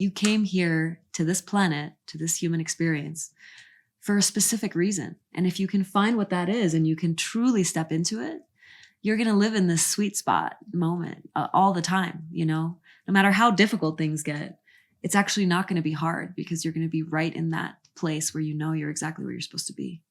You came here to this planet, to this human experience for a specific reason. And if you can find what that is and you can truly step into it, you're going to live in this sweet spot moment all the time, no matter how difficult things get, it's actually not going to be hard because you're going to be right in that place where you're exactly where you're supposed to be.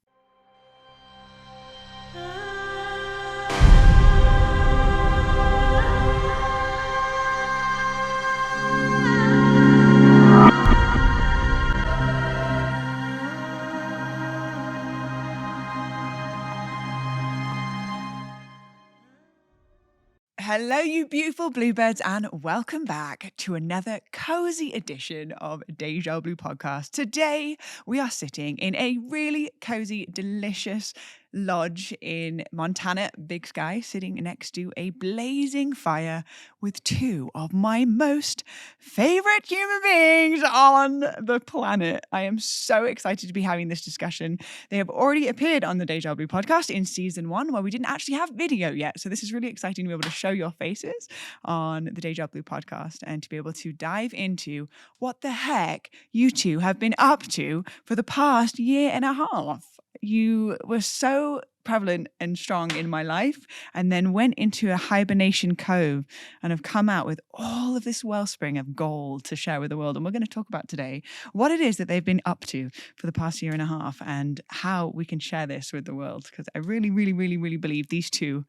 Hello, you beautiful bluebirds, and welcome back to another cozy edition of Deja Blu podcast. Today, we are sitting in a really cozy, delicious lodge in Montana, Big Sky, sitting next to a blazing fire with two of my most favorite human beings on the planet. I am so excited to be having this discussion. They have already appeared on the Deja Blu podcast in season 1, where we didn't actually have video yet. So this is really exciting to be able to show your faces on the Deja Blu podcast and to be able to dive into what the heck you two have been up to for the past year and a half. You were so prevalent and strong in my life, and then went into a hibernation cove and have come out with all of this wellspring of gold to share with the world. And we're going to talk about today what it is that they've been up to for the past year and a half and how we can share this with the world. Because I really, really, really, really believe these two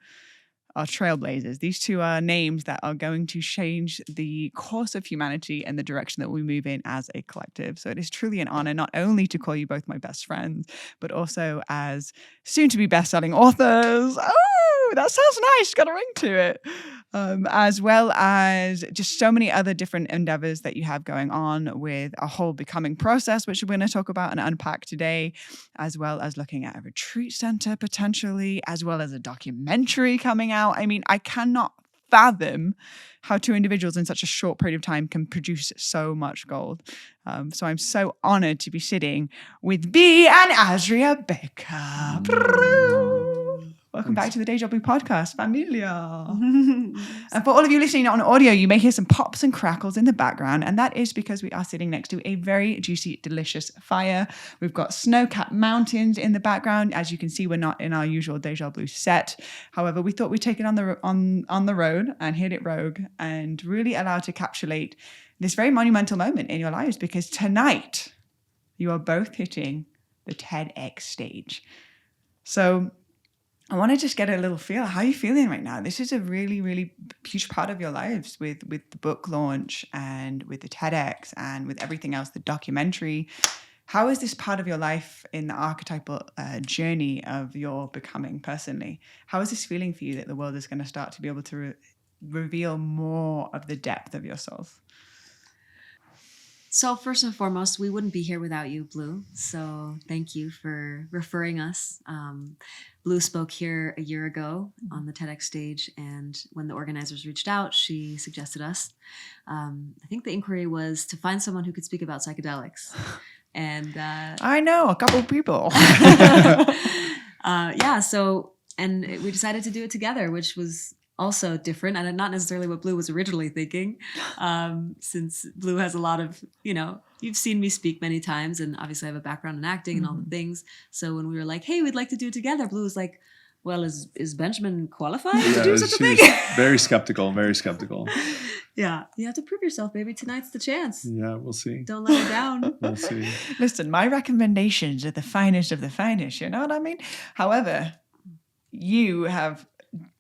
are trailblazers. These two are names that are going to change the course of humanity and the direction that we move in as a collective. So it is truly an honor not only to call you both my best friends, but also as soon-to-be best-selling authors. Oh, that sounds nice. Got a ring to it. As well as just so many other different endeavors that you have going on with a whole becoming process, which we're going to talk about and unpack today, as well as looking at a retreat center potentially, as well as a documentary coming out. I mean, I cannot fathom how two individuals in such a short period of time can produce so much gold. So I'm so honored to be sitting with Bee and Azrya Bequer. Welcome back to the Deja Blu podcast, familia. And for all of you listening on audio, you may hear some pops and crackles in the background, and that is because we are sitting next to a very juicy, delicious fire. We've got snow-capped mountains in the background. As you can see, we're not in our usual Deja Blu set. However, we thought we'd take it on the road and hit it rogue and really allow to encapsulate this very monumental moment in your lives, because tonight you are both hitting the TEDx stage. So I want to just get a little feel. How are you feeling right now? This is a really, really huge part of your lives with the book launch and with the TEDx and with everything else, the documentary. How is this part of your life in the archetypal journey of your becoming personally? How is this feeling for you that the world is going to start to be able to reveal more of the depth of your souls? So first and foremost, we wouldn't be here without you, Blue. So thank you for referring us. Blue spoke here a year ago on the TEDx stage, and when the organizers reached out, she suggested us. I think the inquiry was to find someone who could speak about psychedelics. And I know a couple of people. And we decided to do it together, which was also different and not necessarily what Blue was originally thinking, since Blue has a lot of, you've seen me speak many times, and obviously I have a background in acting and all the things. So when we were like, hey, we'd like to do it together, Blue was like, well, is Benjamin qualified to do such a thing? Very skeptical, very skeptical. Yeah, you have to prove yourself, baby. Tonight's the chance. Yeah, we'll see. Don't let her down. We'll see. Listen, my recommendations are the finest of the finest, you know what I mean? However, you have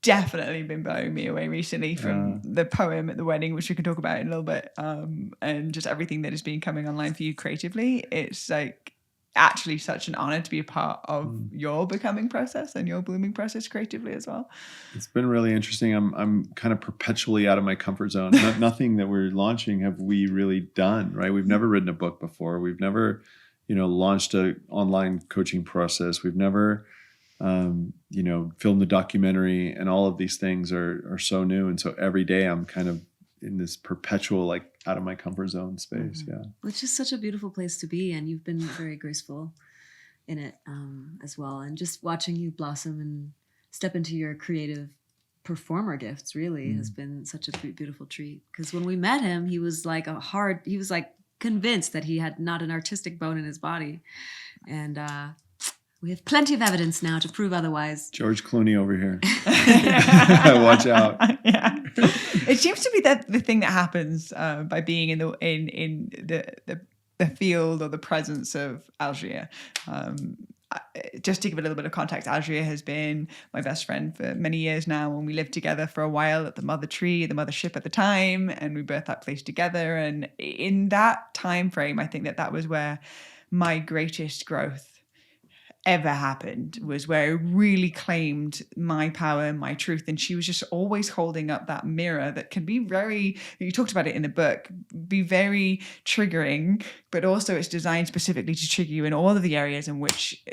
definitely been blowing me away recently from the poem at the wedding, which we can talk about in a little bit, and just everything that has been coming online for you creatively. It's like actually such an honor to be a part of your becoming process and your blooming process creatively as well. It's been really interesting. I'm kind of perpetually out of my comfort zone. Nothing that we're launching have we really done, right? We've never written a book before. We've never, launched an online coaching process. We've never film the documentary, and all of these things are so new. And so every day I'm kind of in this perpetual, out of my comfort zone space. Yeah. Which is such a beautiful place to be. And you've been very graceful in it as well. And just watching you blossom and step into your creative performer gifts really has been such a beautiful treat. Because when we met him, he was like convinced that he had not an artistic bone in his body. And we have plenty of evidence now to prove otherwise. George Clooney over here. Watch out. Yeah. It seems to be the thing that happens by being in the field or the presence of Azrya. Just to give a little bit of context, Azrya has been my best friend for many years now, and we lived together for a while at the mothership at the time, and we birthed that place together. And in that time frame, I think that was where my greatest growth ever happened, was where I really claimed my power and my truth. And she was just always holding up that mirror that can be you talked about it in the book, be very triggering, but also it's designed specifically to trigger you in all of the areas in which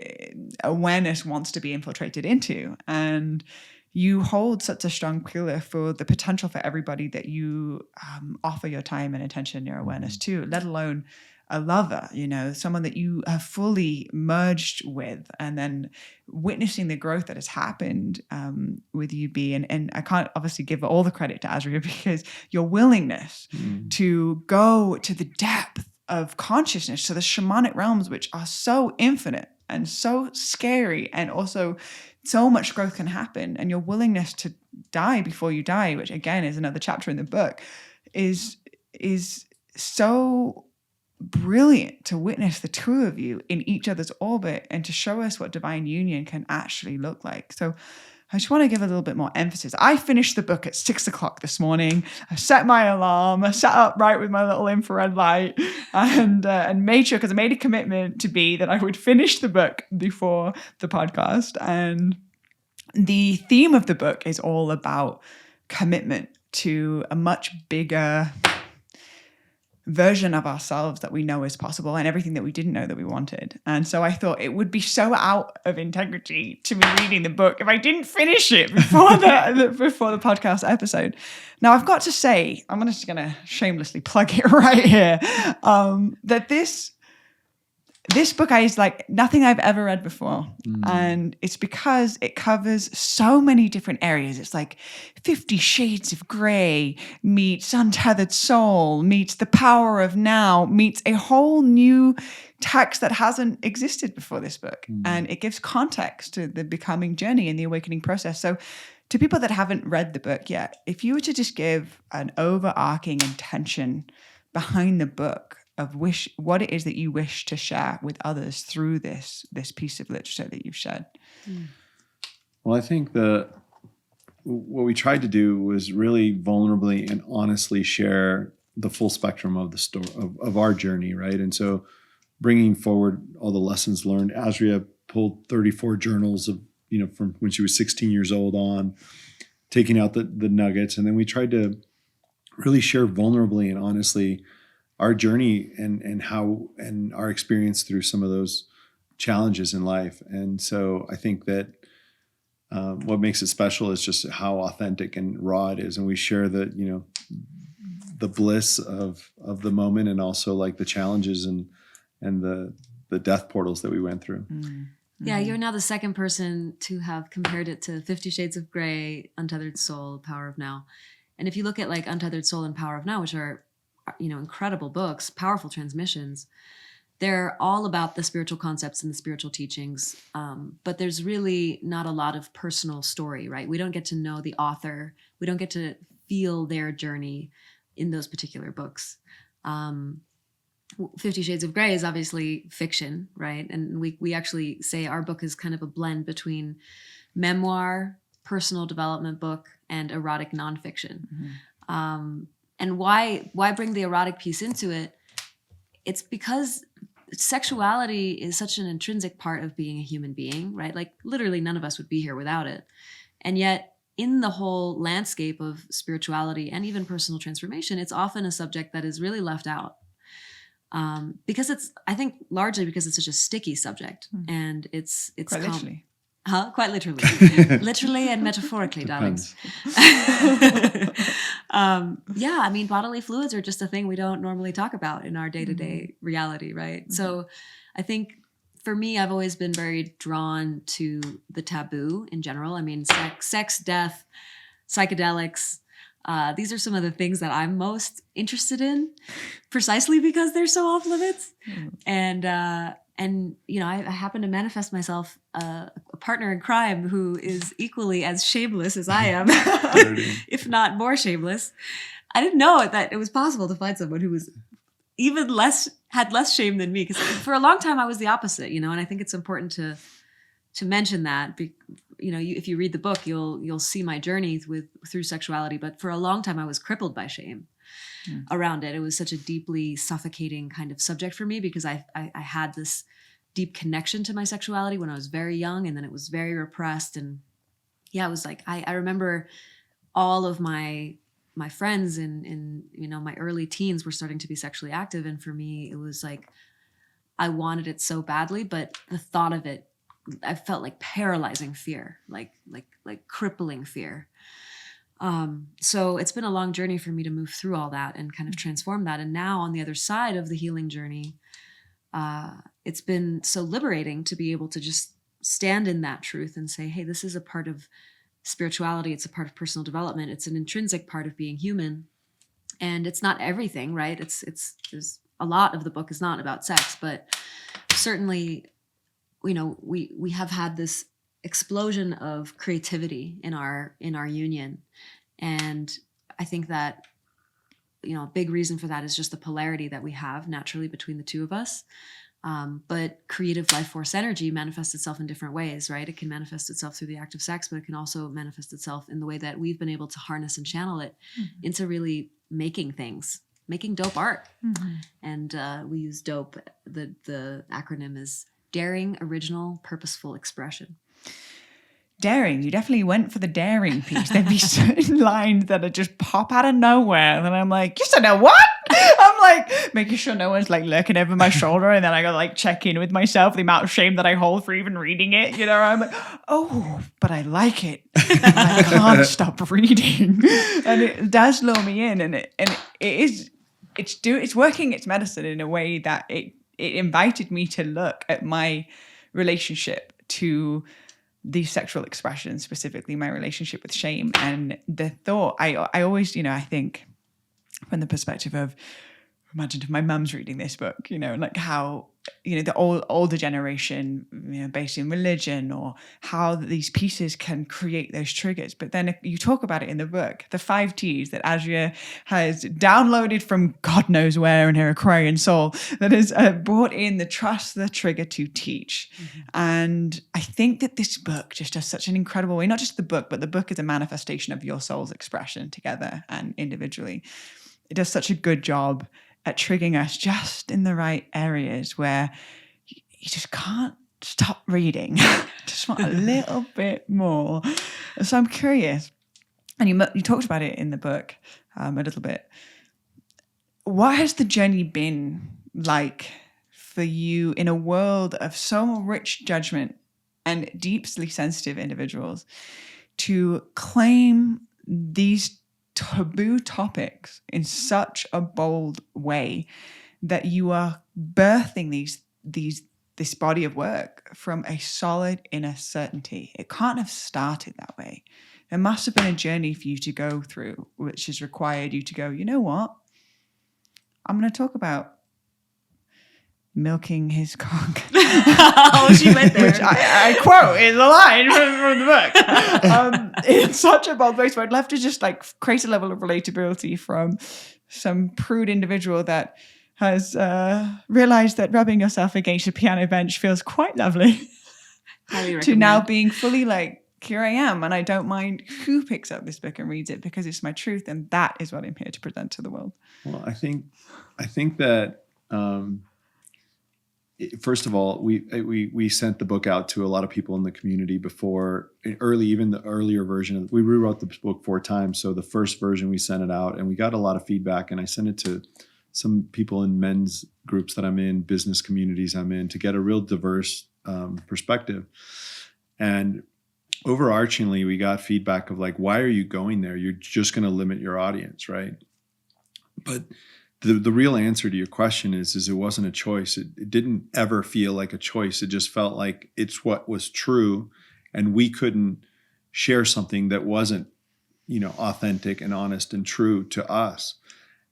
awareness wants to be infiltrated into. And you hold such a strong pillar for the potential for everybody that you offer your time and attention and your awareness to, let alone a lover, someone that you have fully merged with, and then witnessing the growth that has happened with you, Bee. And I can't obviously give all the credit to Azrya, because your willingness to go to the depth of consciousness, to the shamanic realms, which are so infinite and so scary, and also so much growth can happen, and your willingness to die before you die, which again is another chapter in the book, is so brilliant to witness the two of you in each other's orbit and to show us what divine union can actually look like. So I just want to give a little bit more emphasis. I finished the book at 6:00 this morning. I set my alarm. I sat upright with my little infrared light and made sure, because I made a commitment to Bee that I would finish the book before the podcast. And the theme of the book is all about commitment to a much bigger version of ourselves that we know is possible, and everything that we didn't know that we wanted. And so I thought it would be so out of integrity to be reading the book if I didn't finish it before the podcast episode. Now I've got to say, I'm just going to shamelessly plug it right here, that this book is like nothing I've ever read before. And it's because it covers so many different areas. It's like 50 Shades of Grey meets Untethered Soul, meets The Power of Now, meets a whole new text that hasn't existed before this book. And it gives context to the becoming journey and the awakening process. So to people that haven't read the book yet, if you were to just give an overarching intention behind the book of what it is that you wish to share with others through this piece of literature that you've shared. Well, I think what we tried to do was really vulnerably and honestly share the full spectrum of the story of our journey, right? And so bringing forward all the lessons learned. Azrya pulled 34 journals of, from when she was 16 years old on, taking out the nuggets. And then we tried to really share vulnerably and honestly our journey and how and our experience through some of those challenges in life. And so I think that what makes it special is just how authentic and raw it is. And we share the bliss of the moment, and also like the challenges and the death portals that we went through. Yeah, you're now the second person to have compared it to 50 Shades of Grey, Untethered Soul, Power of Now. And if you look at like Untethered Soul and Power of Now, which are incredible books, powerful transmissions, they're all about the spiritual concepts and the spiritual teachings. But there's really not a lot of personal story, right? We don't get to know the author. We don't get to feel their journey in those particular books. 50 Shades of Grey is obviously fiction, right? And we actually say our book is kind of a blend between memoir, personal development book, and erotic nonfiction. And why bring the erotic piece into it? It's because sexuality is such an intrinsic part of being a human being, right? Like literally none of us would be here without it. And yet in the whole landscape of spirituality and even personal transformation, it's often a subject that is really left out. Because I think largely because it's such a sticky subject, and it's quite literally. Quite literally. Literally and metaphorically, darlings. Yeah, I mean, bodily fluids are just a thing we don't normally talk about in our day-to-day reality, right? So I think for me, I've always been very drawn to the taboo in general. I mean, sex, death, psychedelics. These are some of the things that I'm most interested in, precisely because they're so off limits. And I happen to manifest myself a partner in crime who is equally as shameless as I am, if not more shameless. I didn't know that it was possible to find someone who was had less shame than me, because for a long time I was the opposite, and I think it's important to mention that. If you read the book, you'll see my journey through sexuality, but for a long time I was crippled by shame around it. It was such a deeply suffocating kind of subject for me, because I had this deep connection to my sexuality when I was very young, and then it was very repressed. And it was like I remember all of my friends in my early teens were starting to be sexually active, and for me it was like I wanted it so badly, but the thought of it, I felt like paralyzing fear, like crippling fear. So it's been a long journey for me to move through all that and kind of transform that. And now on the other side of the healing journey, it's been so liberating to be able to just stand in that truth and say, hey, this is a part of spirituality. It's a part of personal development. It's an intrinsic part of being human. And it's not everything, right? There's a lot of the book is not about sex, but certainly, we have had this explosion of creativity in our union. And I think that, a big reason for that is just the polarity that we have naturally between the two of us. But creative life force energy manifests itself in different ways, right? It can manifest itself through the act of sex, but it can also manifest itself in the way that we've been able to harness and channel it into really making things, making dope art. And we use dope. The acronym is daring, original, purposeful expression. Daring, you definitely went for the daring piece. There'd be certain lines that would just pop out of nowhere, and I'm like, you said no, what? I'm like making sure no one's like lurking over my shoulder, and then I gotta like check in with myself, the amount of shame that I hold for even reading it. I'm like, oh, but I like it. I can't stop reading, and it does lure me in, and it's working its medicine in a way that it invited me to look at my relationship to these sexual expressions, specifically my relationship with shame. And the thought, I always, I think from the perspective of, imagine if my mum's reading this book, like how, the older generation, based in religion, or how these pieces can create those triggers. But then you talk about it in the book, the 5 T's that Azrya has downloaded from God knows where in her Aquarian soul, that has brought in the trust, the trigger to teach. And I think that this book just does such an incredible way, not just the book, but the book is a manifestation of your soul's expression together and individually. It does such a good job at triggering us just in the right areas where you just can't stop reading. Just want a little bit more. So I'm curious, and you talked about it in the book a little bit. What has the journey been like for you in a world of so rich judgment and deeply sensitive individuals to claim these taboo topics in such a bold way that you are birthing this body of work from a solid inner certainty? It can't have started that way. There must have been a journey for you to go through, which has required you to go, you know what? I'm going to talk about milking his cock. Oh, she went there. Which I quote in the line from the book. In such a bold voice, but I'd love to just like create a level of relatability from some prude individual that has realized that rubbing yourself against a piano bench feels quite lovely. Highly recommend. To now being fully like, here I am, and I don't mind who picks up this book and reads it, because it's my truth, and that is what I'm here to present to the world. Well, I think that first of all, we sent the book out to a lot of people in the community before, even the earlier version. We rewrote the book 4 times. So the first version, we sent it out and we got a lot of feedback, and I sent it to some people in men's groups that I'm in, business communities I'm in, to get a real diverse perspective. And overarchingly, we got feedback of like, why are you going there? You're just going to limit your audience, right? But the real answer to your question is it wasn't a choice. It didn't ever feel like a choice. It just felt like it's what was true, and we couldn't share something that wasn't authentic and honest and true to us.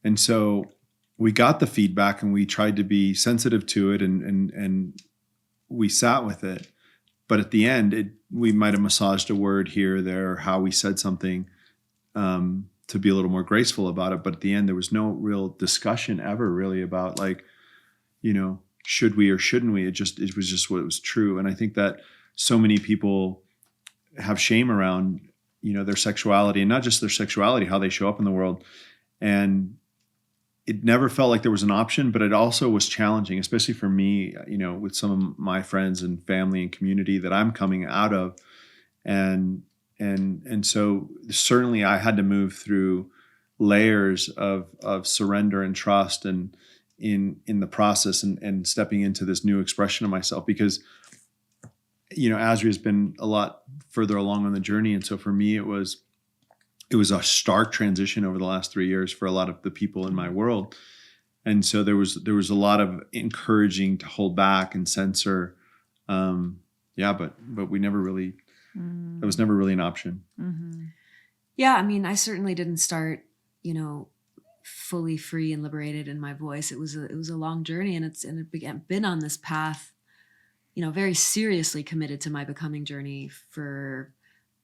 And so we got the feedback and we tried to be sensitive to it and we sat with it. But at the end, we might have massaged a word here or there, or how we said something to be a little more graceful about it. But at the end, there was no real discussion ever really about should we or shouldn't we? It was just what was true. And I think that so many people have shame around, their sexuality, and not just their sexuality, how they show up in the world. And it never felt like there was an option, but it also was challenging, especially for me, with some of my friends and family and community that I'm coming out of. And so certainly I had to move through layers of surrender and trust and in the process and stepping into this new expression of myself, because Azrya has been a lot further along on the journey. And so for me, it was a stark transition over the last 3 years for a lot of the people in my world. And so there was a lot of encouraging to hold back and censor. But we never really, that was never really an option. Mm-hmm. Yeah. I mean, I certainly didn't start, fully free and liberated in my voice. It was a long journey, and it been on this path, very seriously committed to my becoming journey for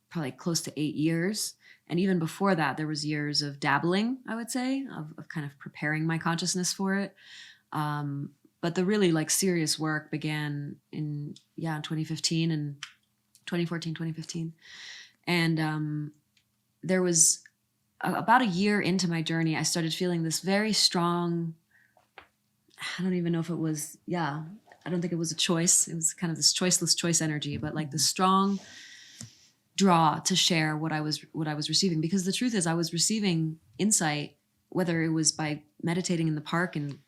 probably close to 8 years. And even before that, there was years of dabbling, I would say, of kind of preparing my consciousness for it. But the really serious work began in 2015 and 2014, 2015. And there was about a year into my journey, I started feeling this very strong, I don't even know if it was, I don't think it was a choice. It was kind of this choiceless choice energy, but the strong draw to share what I was receiving. Because the truth is, I was receiving insight, whether it was by meditating in the park and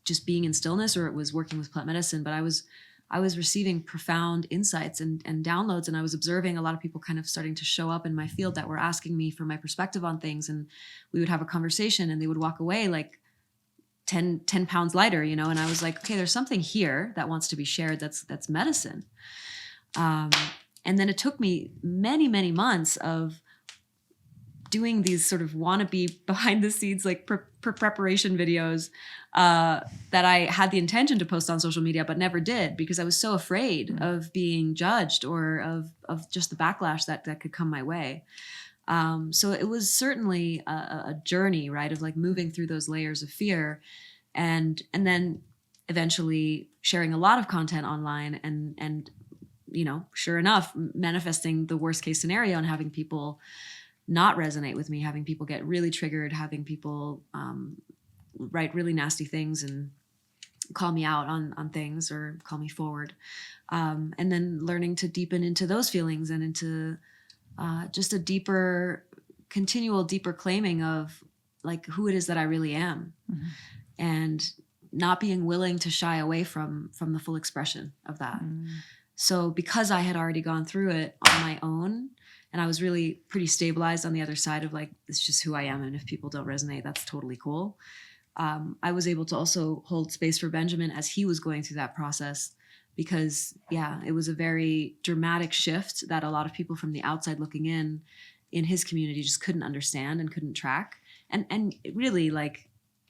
just being in stillness, or it was working with plant medicine, but I was receiving profound insights and downloads. And I was observing a lot of people kind of starting to show up in my field that were asking me for my perspective on things. And we would have a conversation and they would walk away 10 pounds lighter, and I was like, okay, there's something here that wants to be shared. That's medicine. And then it took me many, many months of doing these sort of wannabe behind the scenes, preparation videos that I had the intention to post on social media, but never did, because I was so afraid of being judged or of just the backlash that could come my way. So it was certainly a journey, right, of moving through those layers of fear, and then eventually sharing a lot of content online and sure enough, manifesting the worst case scenario and having people not resonate with me, having people get really triggered, having people write really nasty things and call me out on things or call me forward. And then learning to deepen into those feelings and into just a continual deeper claiming of who it is that I really am. Mm-hmm. And not being willing to shy away from the full expression of that. Mm. So because I had already gone through it on my own, and I was really pretty stabilized on the other side of it's just who I am. And if people don't resonate, that's totally cool. I was able to also hold space for Benjamin as he was going through that process, because it was a very dramatic shift that a lot of people from the outside looking in his community just couldn't understand and couldn't track. And really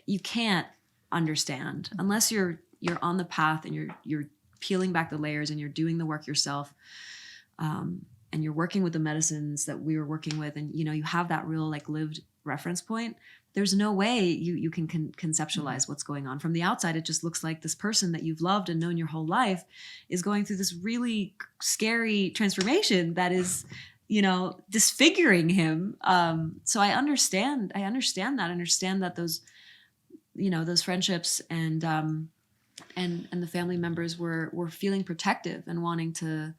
you can't understand unless you're on the path and you're peeling back the layers and you're doing the work yourself. And you're working with the medicines that we were working with, and you have that real lived reference point. There's no way you can conceptualize what's going on from the outside. It just looks like this person that you've loved and known your whole life is going through this really scary transformation that is disfiguring him. So I understand that those those friendships and the family members were feeling protective and wanting to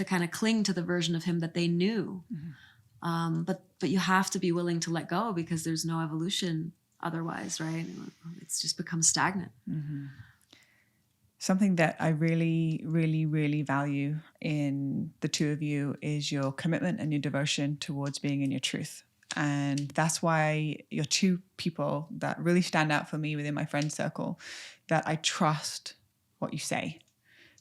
kind of cling to the version of him that they knew. Mm-hmm. But you have to be willing to let go, because there's no evolution otherwise, right? It's just become stagnant. Mm-hmm. Something that I really, really, really value in the two of you is your commitment and your devotion towards being in your truth. And that's why you're two people that really stand out for me within my friend circle, that I trust what you say,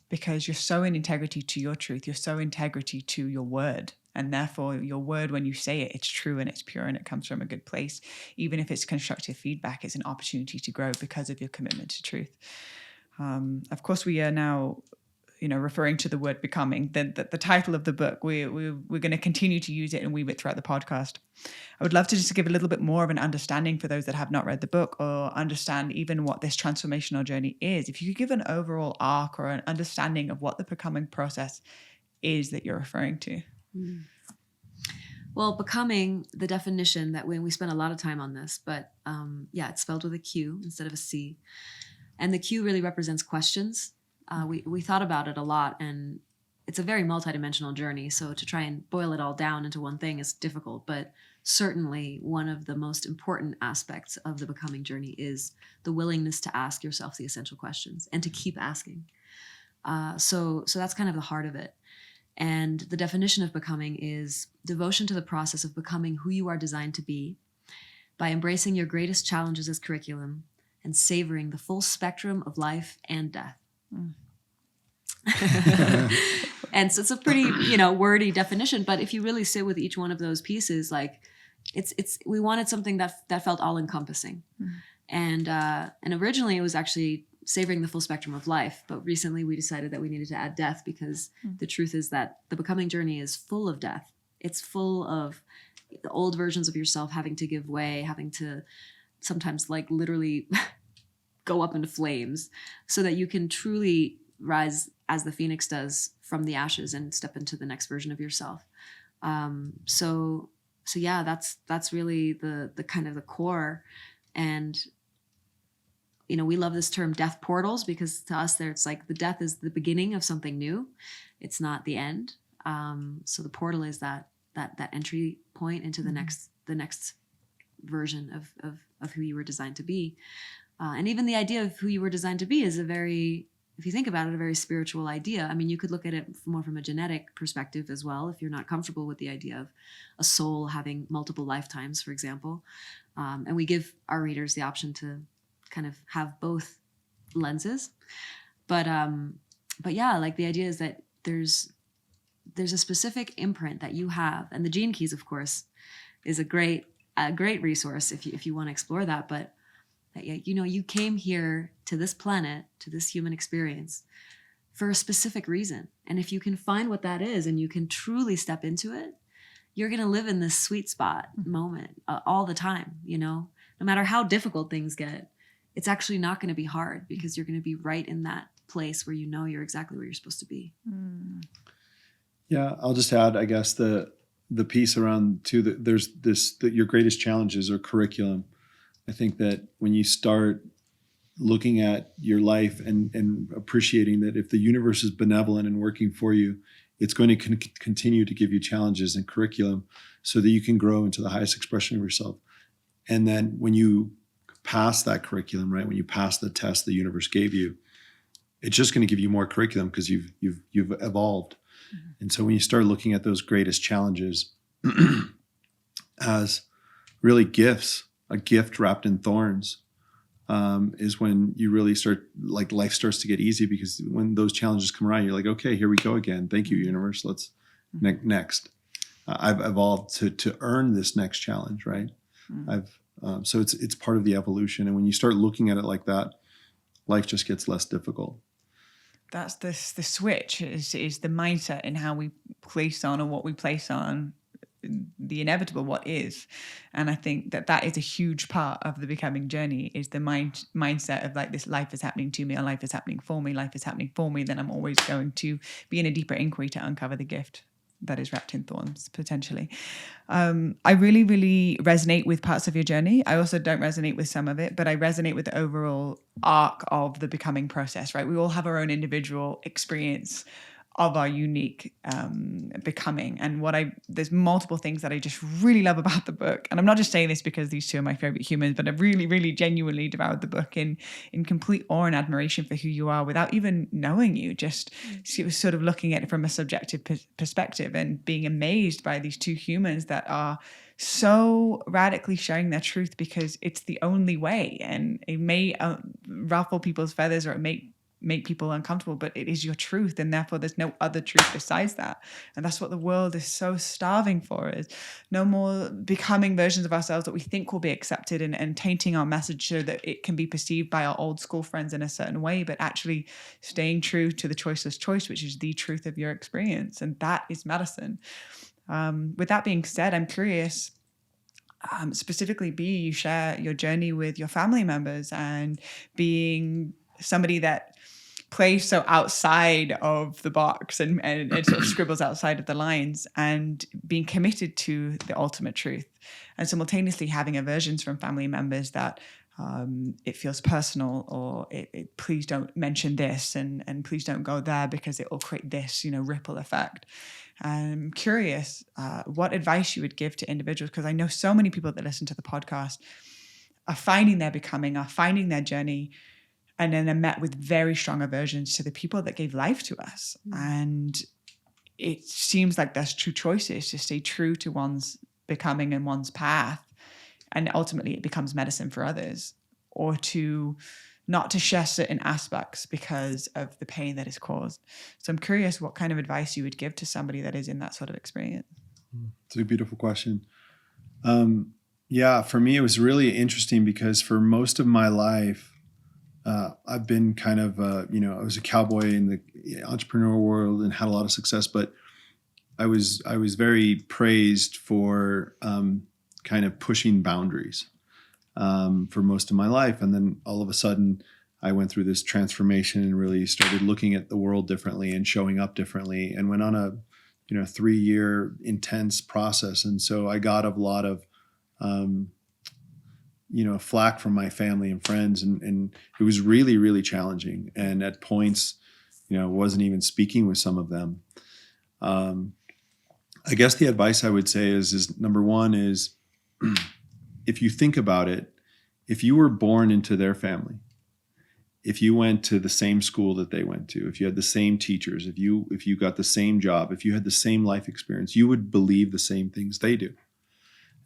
because you're so in integrity to your truth. You're so in integrity to your word. And therefore your word, when you say it, it's true and it's pure and it comes from a good place. Even if it's constructive feedback, it's an opportunity to grow because of your commitment to truth. Of course, we are now, referring to the word becoming. The title of the book, we're going to continue to use it and weave it throughout the podcast. I would love to just give a little bit more of an understanding for those that have not read the book or understand even what this transformational journey is. If you could give an overall arc or an understanding of what the becoming process is that you're referring to. Well, becoming, the definition that when we spent a lot of time on this, but it's spelled with a Q instead of a C. And the Q really represents questions. We thought about it a lot, and it's a very multidimensional journey. So to try and boil it all down into one thing is difficult, but certainly one of the most important aspects of the becoming journey is the willingness to ask yourself the essential questions and to keep asking. So that's kind of the heart of it. And the definition of becoming is devotion to the process of becoming who you are designed to be by embracing your greatest challenges as curriculum and savoring the full spectrum of life and death. And so it's a pretty, wordy definition, but if you really sit with each one of those pieces, like we wanted something that felt all encompassing. And originally it was actually savoring the full spectrum of life. But recently we decided that we needed to add death because the truth is that the becoming journey is full of death. It's full of the old versions of yourself having to give way, having to sometimes like literally go up into flames so that you can truly rise as the phoenix does from the ashes and step into the next version of yourself. So yeah, that's really the kind of the core. And we love this term death portals because to us it's like the death is the beginning of something new. It's not the end. So the portal is that entry point into the next version of who you were designed to be. And even the idea of who you were designed to be is if you think about it, a very spiritual idea. I mean, you could look at it more from a genetic perspective as well, if you're not comfortable with the idea of a soul having multiple lifetimes, for example. And we give our readers the option to kind of have both lenses. But yeah, like the idea is that there's a specific imprint that you have. And the Gene Keys, of course, is a great resource if you want to explore that. But that you came here to this planet, to this human experience for a specific reason. And if you can find what that is and you can truly step into it, you're going to live in this sweet spot moment all the time, no matter how difficult things get, it's actually not going to be hard because you're going to be right in that place where you're exactly where you're supposed to be. Yeah, I'll just add, I guess, the piece around too, that there's this, that your greatest challenges are curriculum. I think that when you start looking at your life and appreciating that if the universe is benevolent and working for you, it's going to continue to give you challenges and curriculum so that you can grow into the highest expression of yourself. And then when you pass that curriculum, right, when you pass the test the universe gave you, it's just going to give you more curriculum because you've evolved. And so when you start looking at those greatest challenges as really gifts, a gift wrapped in thorns, is when you really start, like life starts to get easy, because when those challenges come around, you're like, okay, here we go again. Thank you, universe. Let's next. I've evolved to earn this next challenge, right? So it's part of the evolution. And when you start looking at it like that, life just gets less difficult. That's the switch is the mindset in how we place on, or what we place on the inevitable, what is. And I think that is a huge part of the becoming journey, is the mindset of like, this life is happening to me, or life is happening for me, life is happening for me. Then I'm always going to be in a deeper inquiry to uncover the gift that is wrapped in thorns, potentially. I really, really resonate with parts of your journey. I also don't resonate with some of it, but I resonate with the overall arc of the becoming process, right? We all have our own individual experience of our unique becoming. And there's multiple things that I just really love about the book. And I'm not just saying this because these two are my favorite humans, but I've really, really genuinely devoured the book in complete awe and admiration for who you are without even knowing you. Just sort of looking at it from a subjective perspective and being amazed by these two humans that are so radically sharing their truth because it's the only way. And it may ruffle people's feathers, or it may make people uncomfortable, but it is your truth, and therefore there's no other truth besides that. And that's what the world is so starving for, is no more becoming versions of ourselves that we think will be accepted, and tainting our message so that it can be perceived by our old school friends in a certain way, but actually staying true to the choiceless choice, which is the truth of your experience. And that is medicine. With that being said, I'm curious, specifically, Bee, you share your journey with your family members and being somebody that plays so outside of the box and sort of scribbles outside of the lines, and being committed to the ultimate truth, and simultaneously having aversions from family members that it feels personal, or please don't mention this, and please don't go there because it will create this, ripple effect. I'm curious what advice you would give to individuals, because I know so many people that listen to the podcast are finding their becoming, are finding their journey, and then are met with very strong aversions to the people that gave life to us. And it seems like there's true choices to stay true to one's becoming and one's path, and ultimately it becomes medicine for others, or to not to share certain aspects because of the pain that is caused. So I'm curious what kind of advice you would give to somebody that is in that sort of experience. It's a beautiful question. For me, it was really interesting because for most of my life, I've been kind of, I was a cowboy in the entrepreneur world and had a lot of success, but I was very praised for kind of pushing boundaries for most of my life. And then all of a sudden I went through this transformation and really started looking at the world differently and showing up differently, and went on a 3-year intense process. And so I got a lot of flack from my family and friends, and it was really, really challenging. And at points, wasn't even speaking with some of them. I guess the advice I would say is number one is, if you think about it, if you were born into their family, if you went to the same school that they went to, if you had the same teachers, if you got the same job, if you had the same life experience, you would believe the same things they do.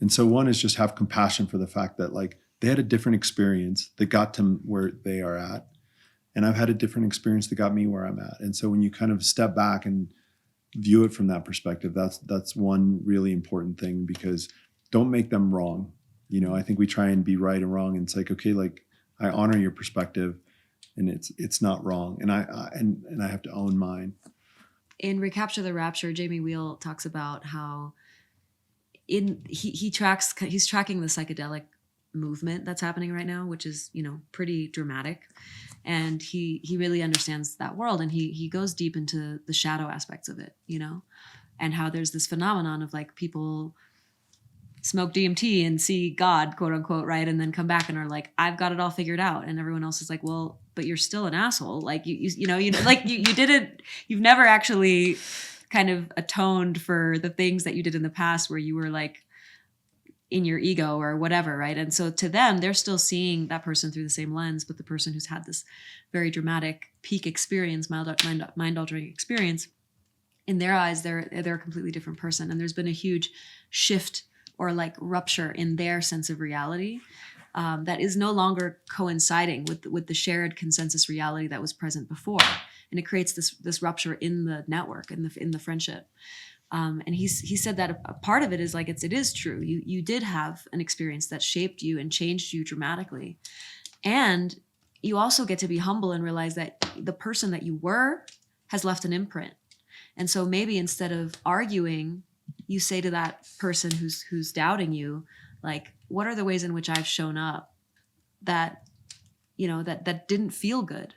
And so one is just have compassion for the fact that they had a different experience that got them where they are at. And I've had a different experience that got me where I'm at. And so when you kind of step back and view it from that perspective, that's one really important thing, because don't make them wrong. I think we try and be right and wrong, and it's okay, I honor your perspective, and it's not wrong, and I have to own mine. In Recapture the Rapture, Jamie Wheel talks about how he's tracking the psychedelic movement that's happening right now, which is pretty dramatic, and he really understands that world, and he goes deep into the shadow aspects of it, and how there's this phenomenon of people smoke DMT and see God, quote unquote, right? And then come back and are like, I've got it all figured out. And everyone else is like, well, but you're still an asshole. You didn't, you've never actually kind of atoned for the things that you did in the past where you were in your ego or whatever, right? And so to them, they're still seeing that person through the same lens, but the person who's had this very dramatic peak experience, mind-altering experience, in their eyes, they're a completely different person. And there's been a huge shift or rupture in their sense of reality that is no longer coinciding with the shared consensus reality that was present before. And it creates this rupture in the network, in the friendship. And he said that a part of it is it is true. You did have an experience that shaped you and changed you dramatically. And you also get to be humble and realize that the person that you were has left an imprint. And so maybe instead of arguing, you say to that person who's doubting you, what are the ways in which I've shown up that didn't feel good?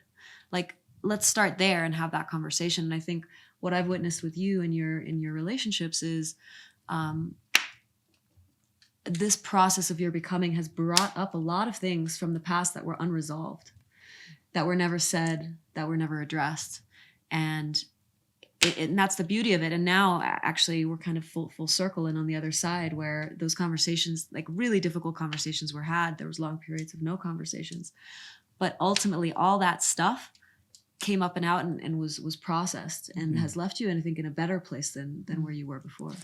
Let's start there and have that conversation. And I think what I've witnessed with you in your relationships is this process of your becoming has brought up a lot of things from the past that were unresolved, that were never said, that were never addressed. And that's the beauty of it. And now actually we're kind of full circle, and on the other side where those conversations, really difficult conversations, were had. There was long periods of no conversations, but ultimately all that stuff came up and out and was processed and has left you, and I think, in a better place than where you were before.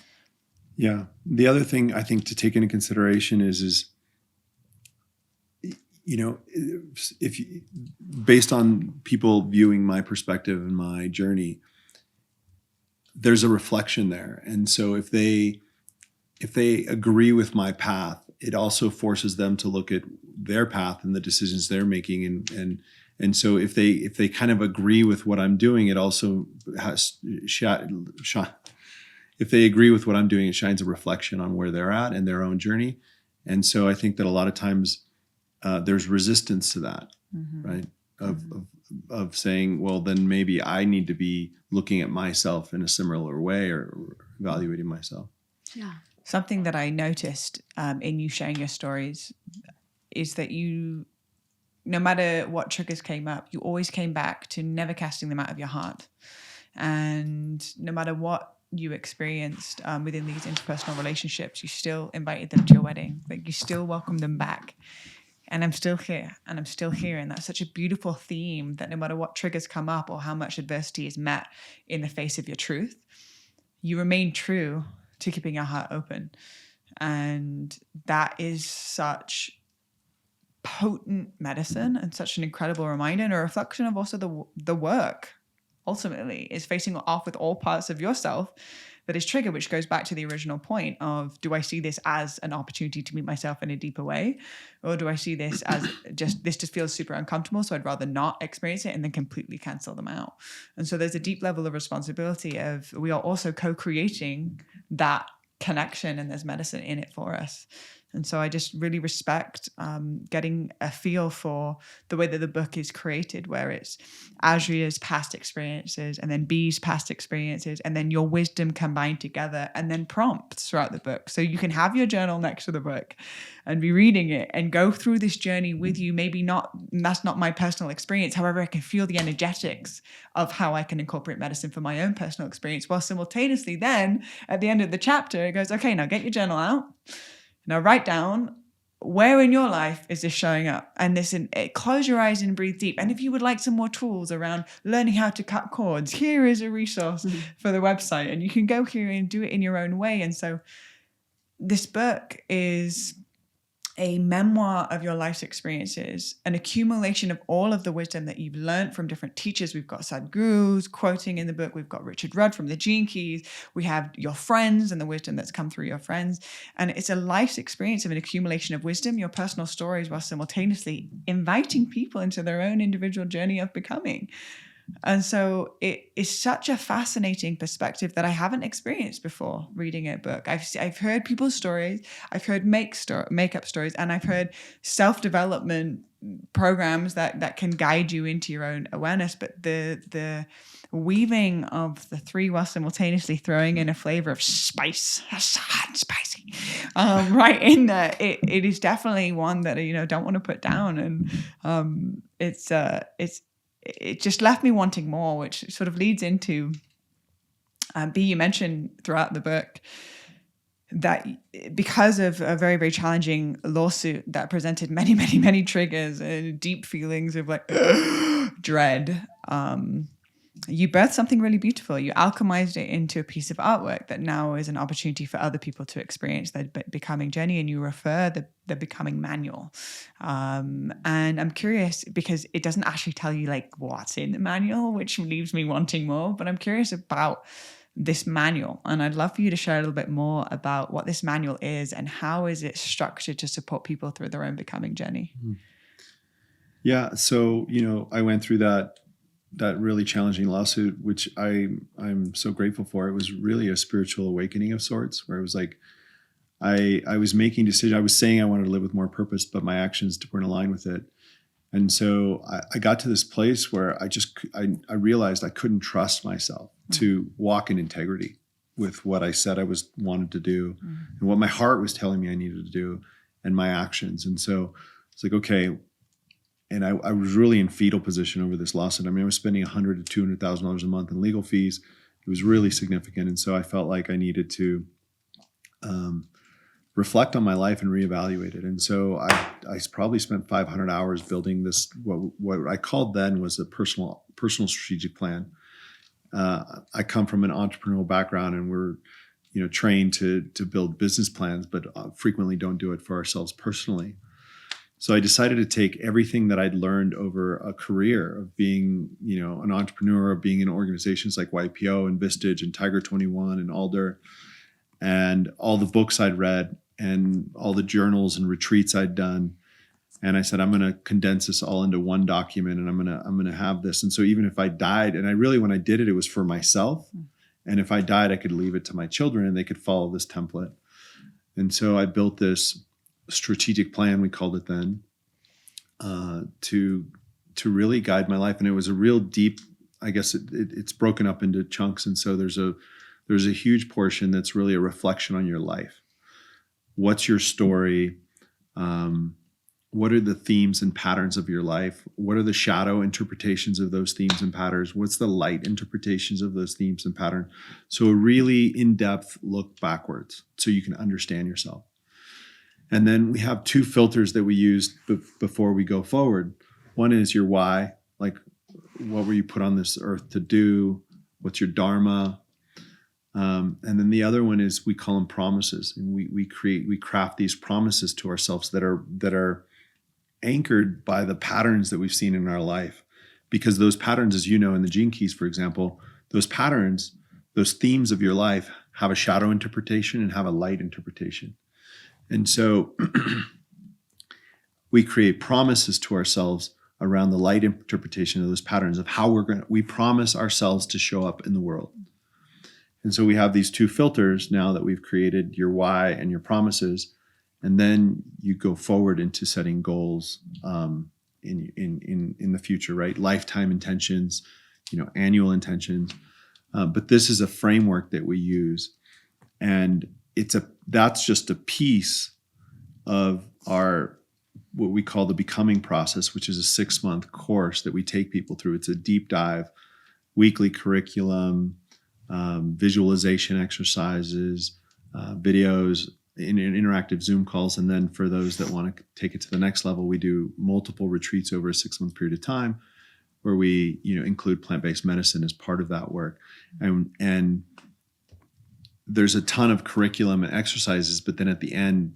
Yeah. The other thing I think to take into consideration is if you, based on people viewing my perspective and my journey, there's a reflection there. And so if they agree with my path, it also forces them to look at their path and the decisions they're making. And so if they kind of agree with what I'm doing, it also has if they agree with what I'm doing, it shines a reflection on where they're at and their own journey. And so I think that a lot of times there's resistance to that, right? Of saying, well, then maybe I need to be looking at myself in a similar way or evaluating myself. Yeah. Something that I noticed in you sharing your stories is that you, no matter what triggers came up, you always came back to never casting them out of your heart. And no matter what you experienced within these interpersonal relationships, you still invited them to your wedding. Like, you still welcomed them back. And I'm still here, and I'm still here. And that's such a beautiful theme, that no matter what triggers come up or how much adversity is met in the face of your truth, you remain true to keeping your heart open. And that is such potent medicine and such an incredible reminder, and a reflection of also the work ultimately is facing off with all parts of yourself that is triggered, which goes back to the original point of, do I see this as an opportunity to meet myself in a deeper way? Or do I see this as this just feels super uncomfortable, so I'd rather not experience it and then completely cancel them out? And so there's a deep level of responsibility of, we are also co-creating that connection, and there's medicine in it for us. And so I just really respect getting a feel for the way that the book is created, where it's Azrya's past experiences and then Bee's past experiences and then your wisdom combined together, and then prompts throughout the book. So you can have your journal next to the book and be reading it and go through this journey with you. That's not my personal experience. However, I can feel the energetics of how I can incorporate medicine for my own personal experience, while simultaneously then at the end of the chapter, it goes, okay, now get your journal out. Now write down, where in your life is this showing up? And close your eyes and breathe deep. And if you would like some more tools around learning how to cut cords, here is a resource for the website. And you can go here and do it in your own way. And so this book is a memoir of your life's experiences, an accumulation of all of the wisdom that you've learned from different teachers. We've got Sadhguru's quoting in the book. We've got Richard Rudd from the Gene Keys. We have your friends and the wisdom that's come through your friends. And it's a life's experience of an accumulation of wisdom, your personal stories, while simultaneously inviting people into their own individual journey of becoming. And so it is such a fascinating perspective that I haven't experienced before reading a book. I've heard people's stories, I've heard makeup stories, and I've heard self-development programs that can guide you into your own awareness. But the weaving of the three while simultaneously throwing in a flavor of spice, hot and spicy, right in there, it is definitely one that don't want to put down. And it just left me wanting more, which sort of leads into, Bee, you mentioned throughout the book that because of a very, very challenging lawsuit that presented many, many, many triggers and deep feelings of like dread, you birthed something really beautiful. You alchemized it into a piece of artwork that now is an opportunity for other people to experience their becoming journey, and you refer the becoming manual. And I'm curious, because it doesn't actually tell you like what's in the manual, which leaves me wanting more, but I'm curious about this manual. And I'd love for you to share a little bit more about what this manual is and how is it structured to support people through their own becoming journey. Yeah. So, I went through that really challenging lawsuit, which I'm so grateful for. It was really a spiritual awakening of sorts, where it was like, I was making decisions. I was saying I wanted to live with more purpose, but my actions weren't aligned with it. And so I got to this place where I realized I couldn't trust myself to walk in integrity with what I said I wanted to do and what my heart was telling me I needed to do and my actions. And so it's like, okay. And I was really in fetal position over this lawsuit. I mean, I was spending $100,000 to $200,000 a month in legal fees. It was really significant. And so I felt like I needed to reflect on my life and reevaluate it. And so I probably spent 500 hours building this, what I called then was a personal strategic plan. I come from an entrepreneurial background, and we're trained to build business plans, but frequently don't do it for ourselves personally. So I decided to take everything that I'd learned over a career of being, an entrepreneur, of being in organizations like YPO and Vistage and Tiger 21 and Alder, and all the books I'd read and all the journals and retreats I'd done. And I said, I'm going to condense this all into one document, and I'm going to have this. And so even if I died, and when I did it, it was for myself. And if I died, I could leave it to my children and they could follow this template. And so I built this strategic plan, we called it then, to really guide my life. And it was a real deep, I guess it's broken up into chunks. And so there's a huge portion that's really a reflection on your life. What's your story? What are the themes and patterns of your life? What are the shadow interpretations of those themes and patterns? What's the light interpretations of those themes and patterns? So a really in-depth look backwards so you can understand yourself. And then we have two filters that we use before we go forward. One is your why, like what were you put on this earth to do? What's your dharma? And then the other one is, we call them promises. And we craft these promises to ourselves that are anchored by the patterns that we've seen in our life. Because those patterns, as you know, in the Gene Keys, for example, those patterns, those themes of your life have a shadow interpretation and have a light interpretation. And so we create promises to ourselves around the light interpretation of those patterns of how we promise ourselves to show up in the world. And so we have these two filters now that we've created, your why and your promises. And then you go forward into setting goals in the future, right? Lifetime intentions, annual intentions. But this is a framework that we use, and that's just a piece of our what we call the becoming process, which is a 6-month course that we take people through. It's a deep dive, weekly curriculum, visualization exercises, videos, in interactive Zoom calls. And then for those that want to take it to the next level, we do multiple retreats over a 6-month period of time where we, include plant-based medicine as part of that work. And there's a ton of curriculum and exercises, but then at the end,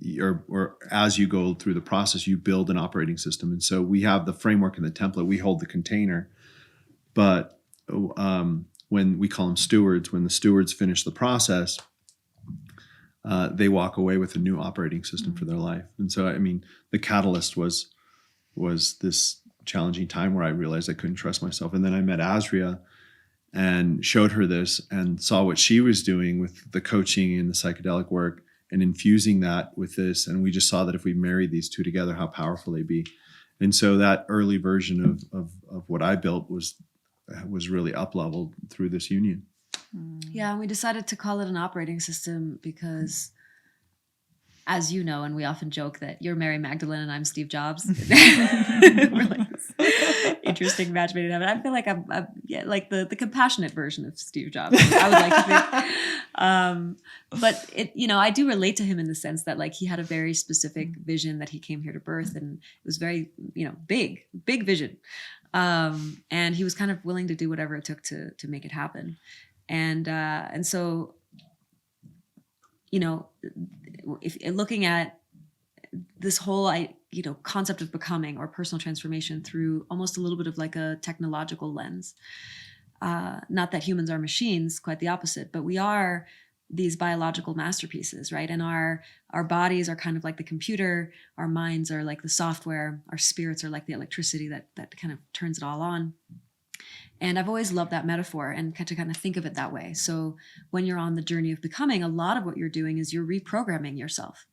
or as you go through the process, you build an operating system. And so we have the framework and the template, we hold the container, but when we call them stewards, when the stewards finish the process, they walk away with a new operating system for their life. And so, the catalyst was this challenging time where I realized I couldn't trust myself. And then I met Azrya and showed her this and saw what she was doing with the coaching and the psychedelic work and infusing that with this. And we just saw that if we married these two together, how powerful they'd be. And so that early version of what I built was really up-leveled through this union. Yeah, and we decided to call it an operating system because, as you know, and we often joke that you're Mary Magdalene and I'm Steve Jobs. We're like this interesting match made in heaven. I feel like I'm like the compassionate version of Steve Jobs, I would like to think. But I do relate to him in the sense that he had a very specific vision that he came here to birth, and it was very big vision, and he was kind of willing to do whatever it took to make it happen. And so, if looking at this whole, concept of becoming or personal transformation through almost a little bit of like a technological lens, not that humans are machines, quite the opposite, but we are these biological masterpieces, right? And our bodies are kind of like the computer, our minds are like the software, our spirits are like the electricity that kind of turns it all on. And I've always loved that metaphor and to kind of think of it that way. So when you're on the journey of becoming, a lot of what you're doing is you're reprogramming yourself,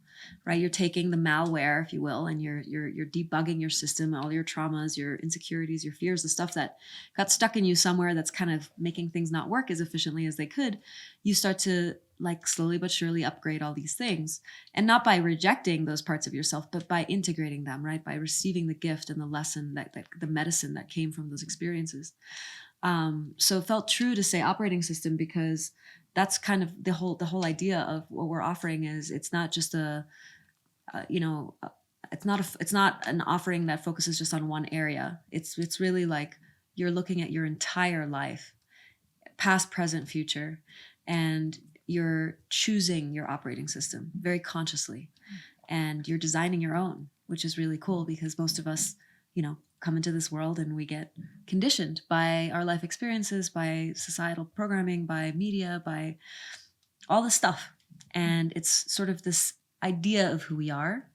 right? You're taking the malware, if you will, and you're debugging your system, all your traumas, your insecurities, your fears, the stuff that got stuck in you somewhere that's kind of making things not work as efficiently as they could. You start to slowly but surely upgrade all these things, and not by rejecting those parts of yourself, but by integrating them, right? By receiving the gift and the lesson that the medicine that came from those experiences. So it felt true to say operating system, because that's kind of the whole idea of what we're offering. Is it's not just it's not an offering that focuses just on one area. It's really like you're looking at your entire life, past, present, future, and you're choosing your operating system very consciously, and you're designing your own. which is really cool because most of us, come into this world and we get conditioned by our life experiences, by societal programming, by media, by all this stuff. And it's sort of this idea of who we are,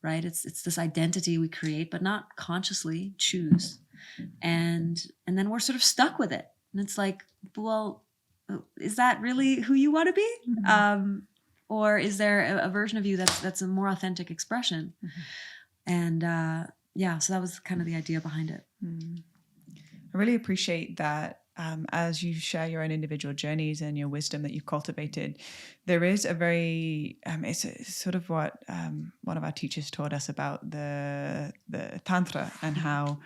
right? It's this identity we create, but not consciously choose. And then we're sort of stuck with it. And it's like, well, is that really who you want to be? Mm-hmm. Or is there a version of you that's a more authentic expression? And so that was kind of the idea behind it. I really appreciate that. As you share your own individual journeys and your wisdom that you've cultivated, there is a very, it's sort of what one of our teachers taught us about the Tantra and how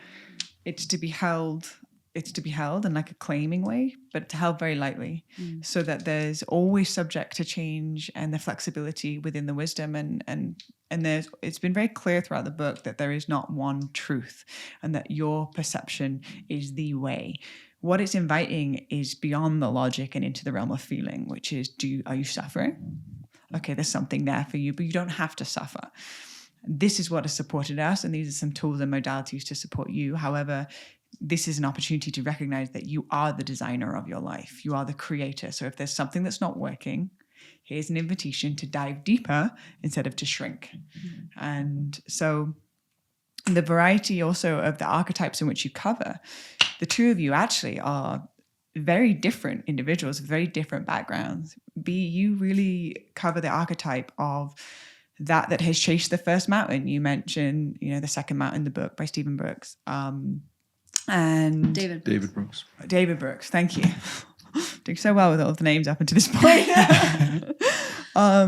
it's to be held in like a claiming way, but it's held very lightly, so that there's always subject to change and the flexibility within the wisdom. And it's been very clear throughout the book that there is not one truth and that your perception is the way. What it's inviting is beyond the logic and into the realm of feeling, which is, are you suffering? Okay, there's something there for you, but you don't have to suffer. This is what has supported us, and these are some tools and modalities to support you. However, this is an opportunity to recognize that you are the designer of your life. You are the creator. So if there's something that's not working, here's an invitation to dive deeper instead of to shrink. And so the variety also of the archetypes in which you cover, the two of you actually are very different individuals, very different backgrounds. Bee, you really cover the archetype of that has chased the first mountain. You mentioned, the second mountain in the book by Stephen Brooks. And David Brooks. David Brooks, thank you. Doing so well with all of the names up until this point. I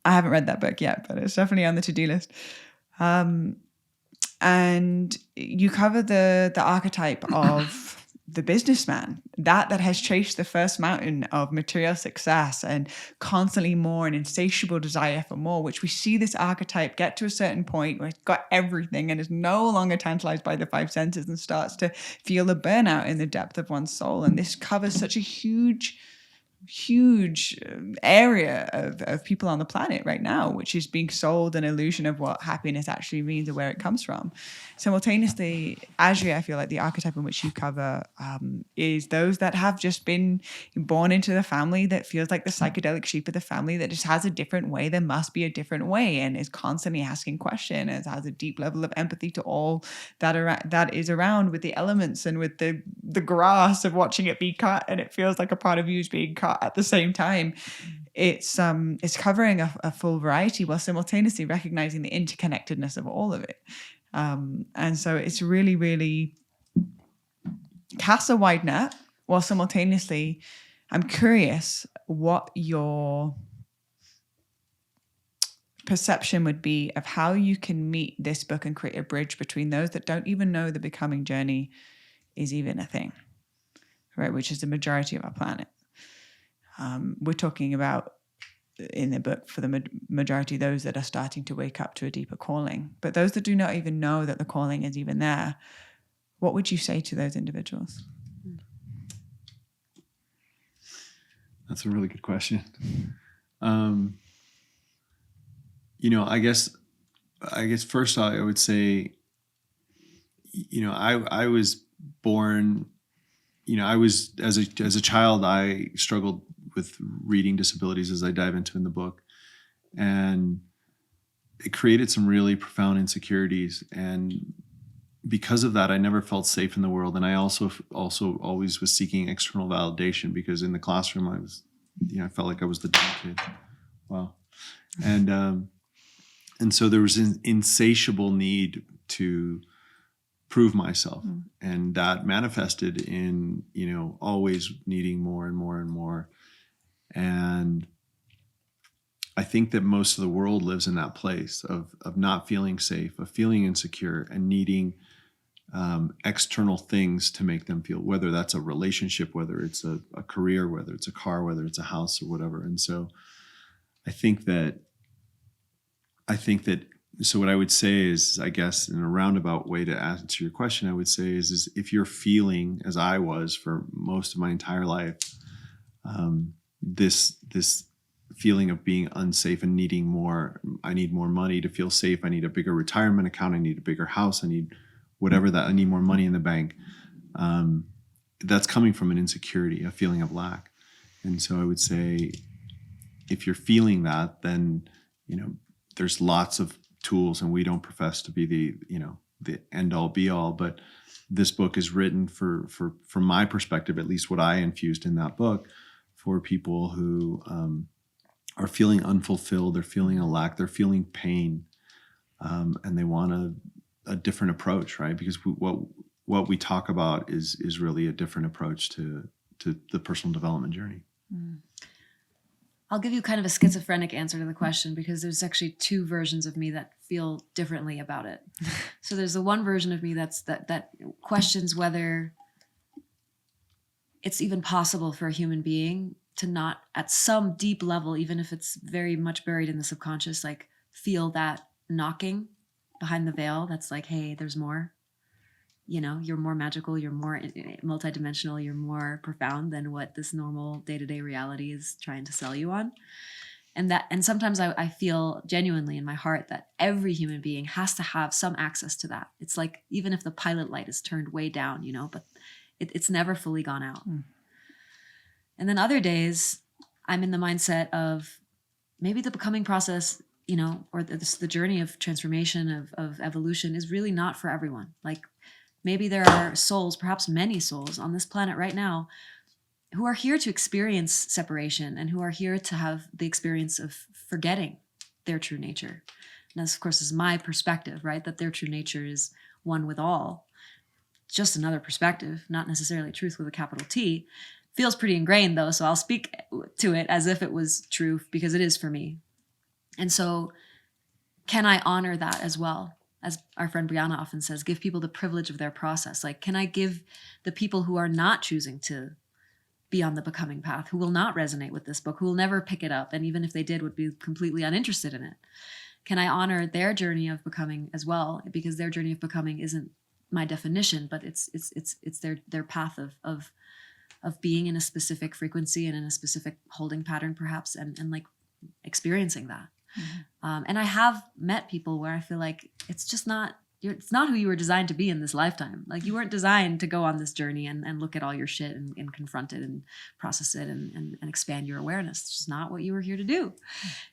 haven't read that book yet, but it's definitely on the to-do list. And you cover the archetype of the businessman, that has chased the first mountain of material success and constantly more, an insatiable desire for more, which we see this archetype get to a certain point where it's got everything and is no longer tantalized by the five senses and starts to feel the burnout in the depth of one's soul. And this covers such a huge area of people on the planet right now, which is being sold an illusion of what happiness actually means or where it comes from. Simultaneously, Azrya, I feel like the archetype in which you cover is those that have just been born into the family that feels like the psychedelic sheep of the family that just has a different way. There must be a different way, and is constantly asking questions and has a deep level of empathy to all that is around with the elements and with the grass of watching it be cut, and it feels like a part of you is being cut at the same time. It's covering a full variety while simultaneously recognizing the interconnectedness of all of it. And so it's really, really casts a wide net while simultaneously I'm curious what your perception would be of how you can meet this book and create a bridge between those that don't even know the becoming journey is even a thing, right? Which is the majority of our planet. We're talking about in the book for the majority those that are starting to wake up to a deeper calling. But those that do not even know that the calling is even there, what would you say to those individuals? That's a really good question. I guess first I would say, I was born, I was as a child, I struggled with reading disabilities, as I dive into in the book, and it created some really profound insecurities. And because of that, I never felt safe in the world. And I also always was seeking external validation, because in the classroom I was, I felt like I was the dumb kid. Wow. And so there was an insatiable need to prove myself. And that manifested in, always needing more and more and more. And I think that most of the world lives in that place of not feeling safe, of feeling insecure, and needing external things to make them feel, whether that's a relationship, whether it's a career, whether it's a car, whether it's a house or whatever. And so I think that so what I would say is, I guess in a roundabout way to answer your question, I would say is if you're feeling, as I was for most of my entire life, this feeling of being unsafe and needing more. I need more money to feel safe. I need a bigger retirement account. I need a bigger house. I need whatever that. I need more money in the bank. That's coming from an insecurity, a feeling of lack. And so I would say, if you're feeling that, then, there's lots of tools, and we don't profess to be the end all be all, but this book is written from my perspective, at least what I infused in that book, for people who are feeling unfulfilled, they're feeling a lack, they're feeling pain, and they want a different approach, right? Because what we talk about is really a different approach to the personal development journey. I'll give you kind of a schizophrenic answer to the question, because there's actually two versions of me that feel differently about it. So there's the one version of me that questions whether it's even possible for a human being to not, at some deep level, even if it's very much buried in the subconscious, like feel that knocking behind the veil that's like, hey, there's more. You're more magical, you're more multidimensional, you're more profound than what this normal day-to-day reality is trying to sell you on. And sometimes I feel genuinely in my heart that every human being has to have some access to that. It's like, even if the pilot light is turned way down, but it's never fully gone out. And then other days I'm in the mindset of maybe the becoming process, or the journey of transformation, of evolution, is really not for everyone. Like, maybe there are souls, perhaps many souls on this planet right now, who are here to experience separation, and who are here to have the experience of forgetting their true nature. And this, of course, is my perspective, right? That their true nature is one with all. Just another perspective, not necessarily truth with a capital T. Feels pretty ingrained, though, so I'll speak to it as if it was true, because it is for me. And so, can I honor that as well? As our friend Brianna often says, give people the privilege of their process. Like, can I give the people who are not choosing to be on the becoming path, who will not resonate with this book, who will never pick it up, and even if they did, would be completely uninterested in it, can I honor their journey of becoming as well? Because their journey of becoming isn't my definition, but it's their path of being in a specific frequency and in a specific holding pattern, perhaps, and like experiencing that. And I have met people where I feel like it's not who you were designed to be in this lifetime. Like, you weren't designed to go on this journey and look at all your shit and confront it and process it and expand your awareness. It's just not what you were here to do.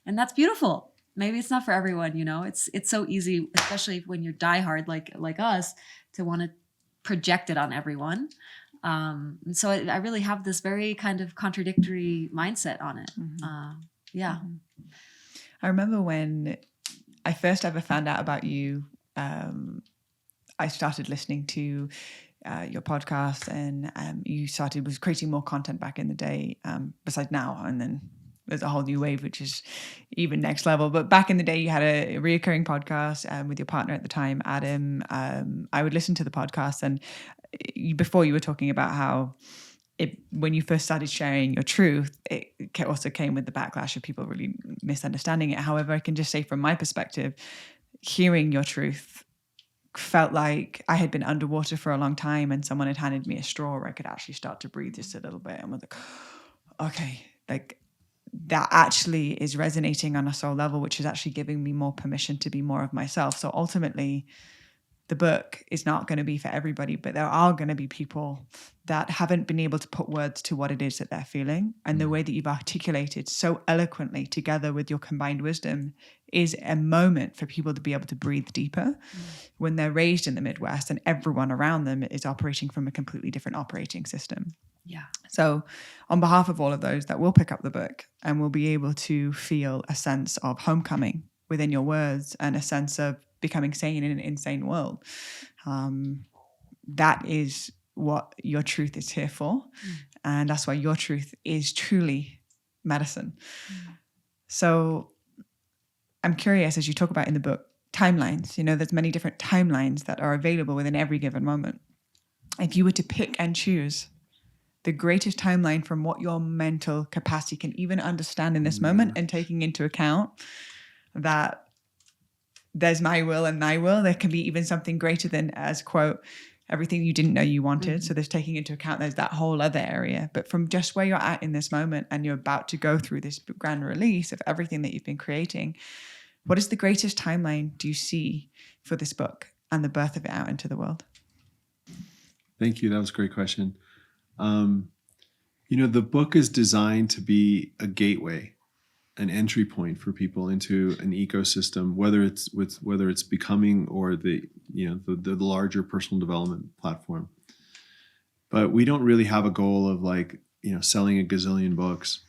And that's beautiful. Maybe it's not for everyone, it's so easy, especially when you're diehard like us, to want to project it on everyone. And so I really have this very kind of contradictory mindset on it. Yeah. I remember when I first ever found out about you, I started listening to your podcast, and you was creating more content back in the day, besides now. And then there's a whole new wave, which is even next level. But back in the day, you had a reoccurring podcast with your partner at the time, Adam. I would listen to the podcast, and before you were talking about how when you first started sharing your truth, it also came with the backlash of people really misunderstanding it. However, I can just say from my perspective, hearing your truth felt like I had been underwater for a long time, and someone had handed me a straw where I could actually start to breathe just a little bit, and was like, okay, like that actually is resonating on a soul level, which is actually giving me more permission to be more of myself. So ultimately, the book is not going to be for everybody, but there are going to be people that haven't been able to put words to what it is that they're feeling. And the way that you've articulated so eloquently together with your combined wisdom is a moment for people to be able to breathe deeper when they're raised in the Midwest and everyone around them is operating from a completely different operating system. Yeah. So on behalf of all of those that will pick up the book and will be able to feel a sense of homecoming within your words and a sense of becoming sane in an insane world, that is what your truth is here for. And that's why your truth is truly medicine. So I'm curious, as you talk about in the book, timelines, there's many different timelines that are available within every given moment. If you were to pick and choose the greatest timeline from what your mental capacity can even understand in this moment, and taking into account that there's my will and thy will, there can be even something greater than, as quote, everything you didn't know you wanted. So there's taking into account there's that whole other area. But from just where you're at in this moment and you're about to go through this grand release of everything that you've been creating, what is the greatest timeline do you see for this book and the birth of it out into the world? Thank you. That was a great question. The book is designed to be a gateway, an entry point for people into an ecosystem, whether it's becoming or the larger personal development platform. But we don't really have a goal of selling a gazillion books.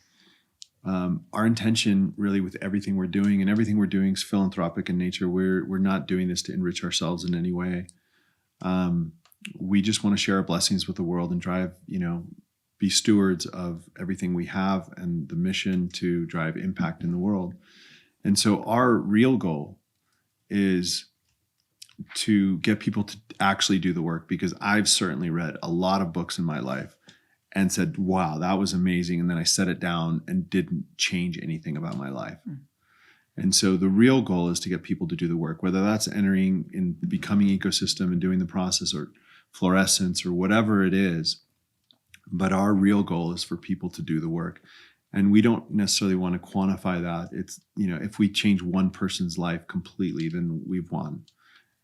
Our intention really with everything we're doing, and everything we're doing is philanthropic in nature. We're not doing this to enrich ourselves in any way. We just want to share our blessings with the world and drive, be stewards of everything we have and the mission to drive impact in the world. And so our real goal is to get people to actually do the work, because I've certainly read a lot of books in my life and said, wow, that was amazing. And then I set it down and didn't change anything about my life. And so the real goal is to get people to do the work, whether that's entering in the becoming ecosystem and doing the process, or fluorescence, or whatever it is. But our real goal is for people to do the work. And we don't necessarily want to quantify that. It's, if we change one person's life completely, then we've won.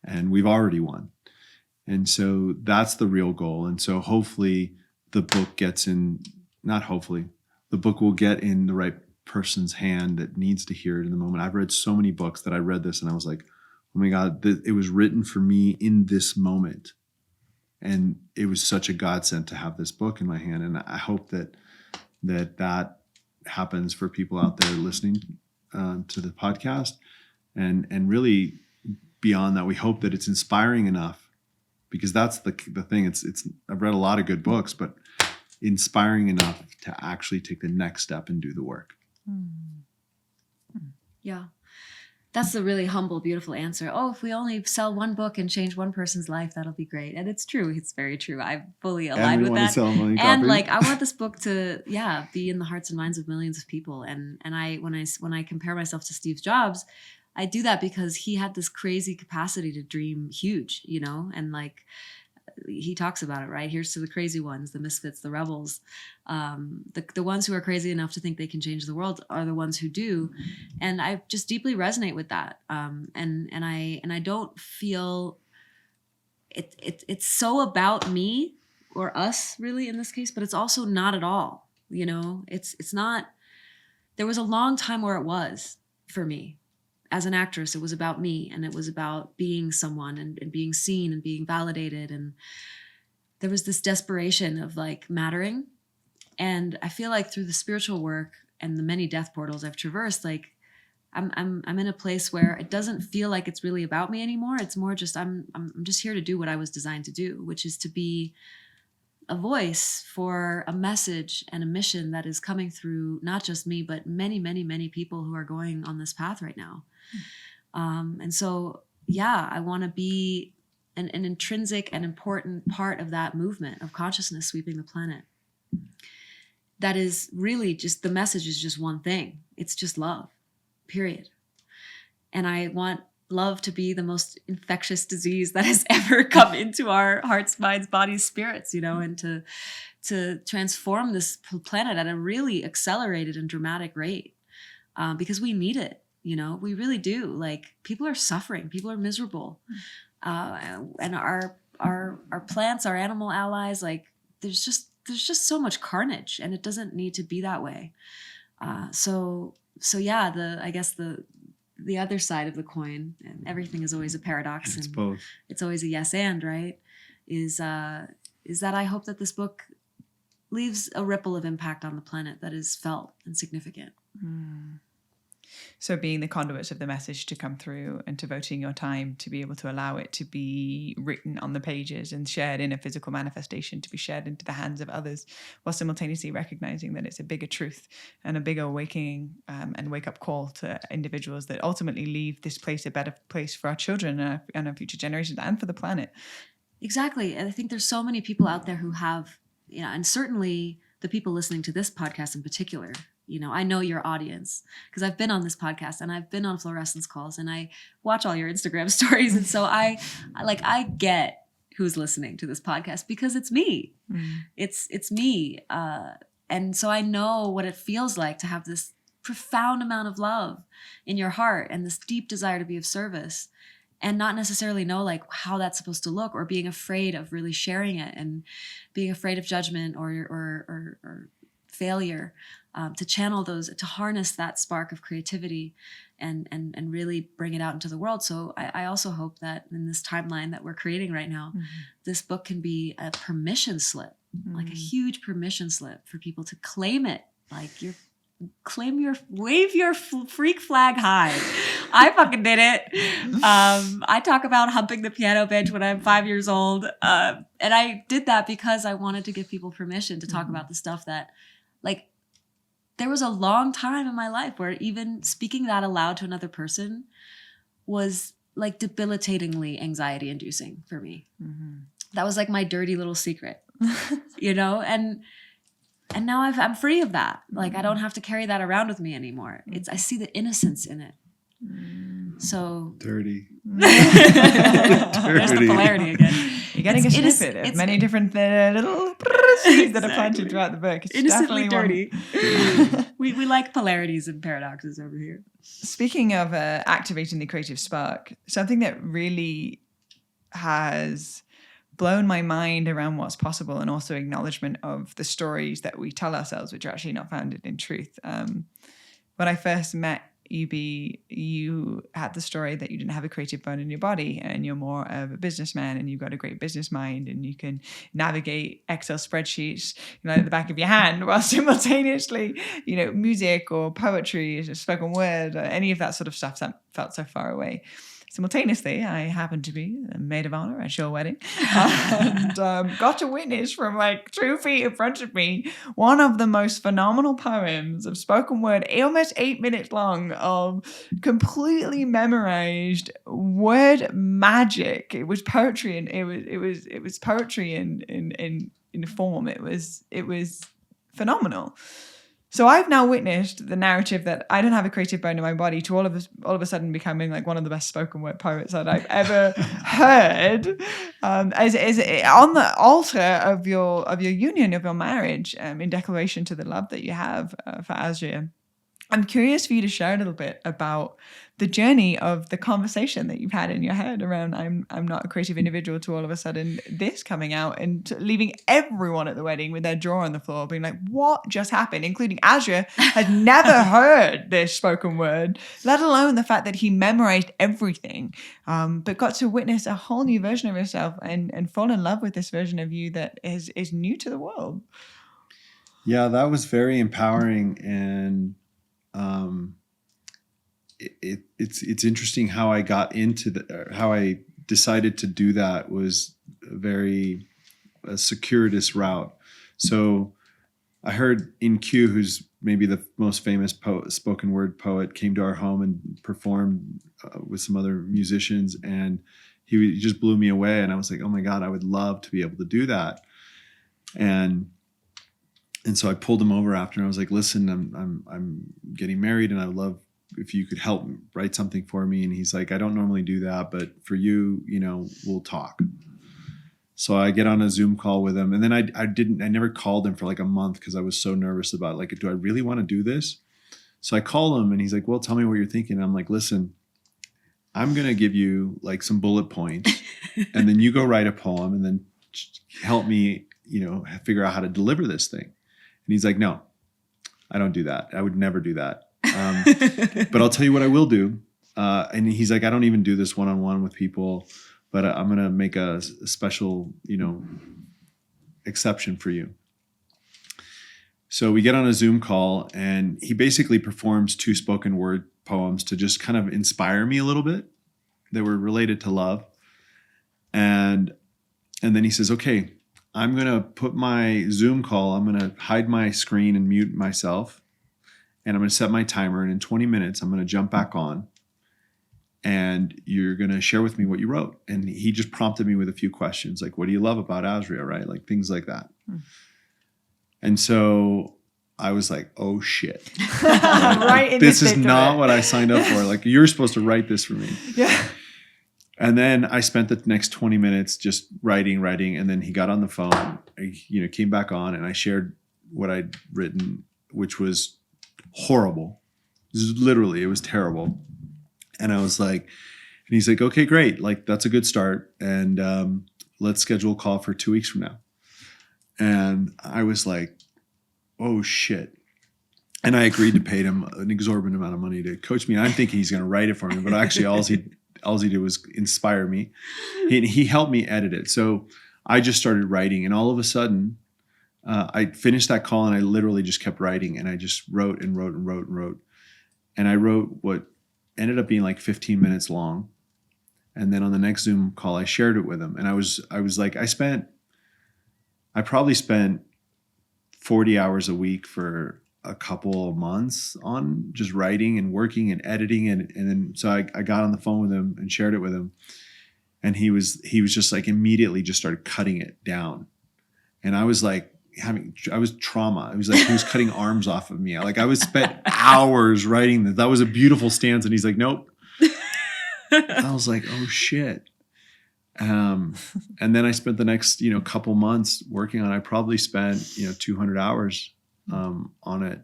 And we've already won. And so that's the real goal. And so hopefully the book the book will get in the right person's hand that needs to hear it in the moment. I've read so many books that I read this and I was like, oh my God, it was written for me in this moment. And it was such a godsend to have this book in my hand. And I hope that happens for people out there listening to the podcast. And really beyond that, we hope that it's inspiring enough, because that's the thing. It's I've read a lot of good books, but inspiring enough to actually take the next step and do the work. Yeah. That's a really humble, beautiful answer. Oh, if we only sell one book and change one person's life, that'll be great. And it's true. It's very true. I fully align with that. And I want this book to, be in the hearts and minds of millions of people. And when I compare myself to Steve Jobs, I do that because he had this crazy capacity to dream huge, and he talks about it, right? Here's to the crazy ones, the misfits, the rebels. The ones who are crazy enough to think they can change the world are the ones who do. And I just deeply resonate with that. And I don't feel it's so about me or us really in this case, but it's also not at all. It's not. There was a long time where it was for me. As an actress, it was about me, and it was about being someone and being seen and being validated. And there was this desperation of mattering. And I feel like through the spiritual work and the many death portals I've traversed, I'm in a place where it doesn't feel like it's really about me anymore. It's more just, I'm just here to do what I was designed to do, which is to be a voice for a message and a mission that is coming through not just me, but many, many, many people who are going on this path right now. And so, I want to be an intrinsic and important part of that movement of consciousness sweeping the planet. That is really just, the message is just one thing. It's just love, period. And I want love to be the most infectious disease that has ever come into our hearts, minds, bodies, spirits, and to transform this planet at a really accelerated and dramatic rate, because we need it. We really do. People are suffering, people are miserable, and our plants, our animal allies, there's just so much carnage, and it doesn't need to be that way. I guess the other side of the coin, and everything is always a paradox, it's and both. It's always a yes and, right? Is that I hope that this book leaves a ripple of impact on the planet that is felt and significant. So being the conduits of the message to come through, and devoting your time to be able to allow it to be written on the pages and shared in a physical manifestation, to be shared into the hands of others, while simultaneously recognizing that it's a bigger truth and a bigger awakening and wake-up call to individuals that ultimately leave this place a better place for our children and our future generations and for the planet. Exactly. And I think there's so many people out there who have, and certainly the people listening to this podcast in particular, I know your audience because I've been on this podcast and I've been on fluorescence calls and I watch all your Instagram stories. And so I get who's listening to this podcast, because it's me. It's me. And so I know what it feels like to have this profound amount of love in your heart and this deep desire to be of service, and not necessarily know like how that's supposed to look, or being afraid of really sharing it, and being afraid of judgment or failure, to channel those, to harness that spark of creativity and really bring it out into the world. So I also hope that in this timeline that we're creating right now, this book can be a permission slip, like a huge permission slip for people to claim it, like wave your freak flag high. I fucking did it. I talk about humping the piano bench when I'm 5 years old. And I did that because I wanted to give people permission to talk about the stuff that, like, there was a long time in my life where even speaking that aloud to another person was like debilitatingly anxiety inducing for me. That was like my dirty little secret, you know? And now I'm free of that. Like, I don't have to carry that around with me anymore. I see the innocence in it. So dirty. There's the polarity again. You're getting a snippet of many different little seeds that are planted throughout the book. It's innocently definitely dirty. We like polarities and paradoxes over here. Speaking of activating the creative spark, something that really has blown my mind around what's possible, and also acknowledgement of the stories that we tell ourselves, which are actually not founded in truth. When I first met you, Bee, you had the story that you didn't have a creative bone in your body, and you're more of a businessman, and you've got a great business mind, and you can navigate Excel spreadsheets, at the back of your hand, while simultaneously, music or poetry, spoken word, or any of that sort of stuff that felt so far away. Simultaneously, I happened to be a maid of honor at your wedding, and got to witness from like 2 feet in front of me one of the most phenomenal poems of spoken word, almost 8 minutes long, of completely memorized word magic. It was poetry, and it was poetry in form. It was phenomenal. So I've now witnessed the narrative that I don't have a creative bone in my body to all of a sudden becoming like one of the best spoken word poets that I've ever heard, as on the altar of your union, of your marriage, in declaration to the love that you have for Azrya. I'm curious for you to share a little bit about the journey of the conversation that you've had in your head around I'm not a creative individual, to all of a sudden this coming out and leaving everyone at the wedding with their jaw on the floor being like, what just happened? Including Azrya had never heard this spoken word, let alone the fact that he memorized everything, but got to witness a whole new version of yourself and fall in love with this version of you that is new to the world. Yeah, that was very empowering. And it's interesting how I got into how I decided to do that was a circuitous route. So I heard In Q, who's maybe the most famous spoken word poet, came to our home and performed with some other musicians, and he just blew me away. And I was like, oh my God, I would love to be able to do that. And so I pulled him over after, and I was like, listen, I'm getting married, and I would love if you could help write something for me. And he's like, I don't normally do that, but for you, we'll talk. So I get on a Zoom call with him, and then I never called him for like a month because I was so nervous about like, do I really want to do this? So I call him, and he's like, well, tell me what you're thinking. And I'm like, listen, I'm going to give you like some bullet points, and then you go write a poem, and then help me, figure out how to deliver this thing. And he's like, no, I don't do that. I would never do that. But I'll tell you what I will do. And he's like, I don't even do this one-on-one with people, but I'm going to make a special, exception for you. So we get on a Zoom call, and he basically performs 2 spoken word poems to just kind of inspire me a little bit. They were related to love. And then he says, okay, I'm going to put my Zoom call, I'm going to hide my screen and mute myself, and I'm going to set my timer. And in 20 minutes, I'm going to jump back on, and you're going to share with me what you wrote. And he just prompted me with a few questions, like, what do you love about Azrya, right? Like things like that. And so I was like, oh shit. Right in this is not what I signed up for. Like, you're supposed to write this for me. Yeah. And then I spent the next 20 minutes just writing. And then he got on the phone, came back on, and I shared what I'd written, which was horrible. It was terrible. And I was like, and he's like, okay, great. Like, that's a good start. And let's schedule a call for 2 weeks from now. And I was like, oh shit. And I agreed to pay him an exorbitant amount of money to coach me. And I'm thinking he's going to write it for me, but actually all he did was inspire me. He helped me edit it. So I just started writing, and all of a sudden I finished that call, and I literally just kept writing, and I just wrote. And I wrote what ended up being like 15 minutes long. And then on the next Zoom call, I shared it with him. And I was like, I probably spent 40 hours a week for a couple of months on just writing and working and editing. And then, so I got on the phone with him and shared it with him. And he was just like, immediately just started cutting it down. And I was like, I was trauma. It was like he was cutting arms off of me. Like, I was spent hours writing this. That was a beautiful stance. And he's like, nope. I was like, oh shit. And then I spent the next, couple months working on it. I probably spent, 200 hours on it.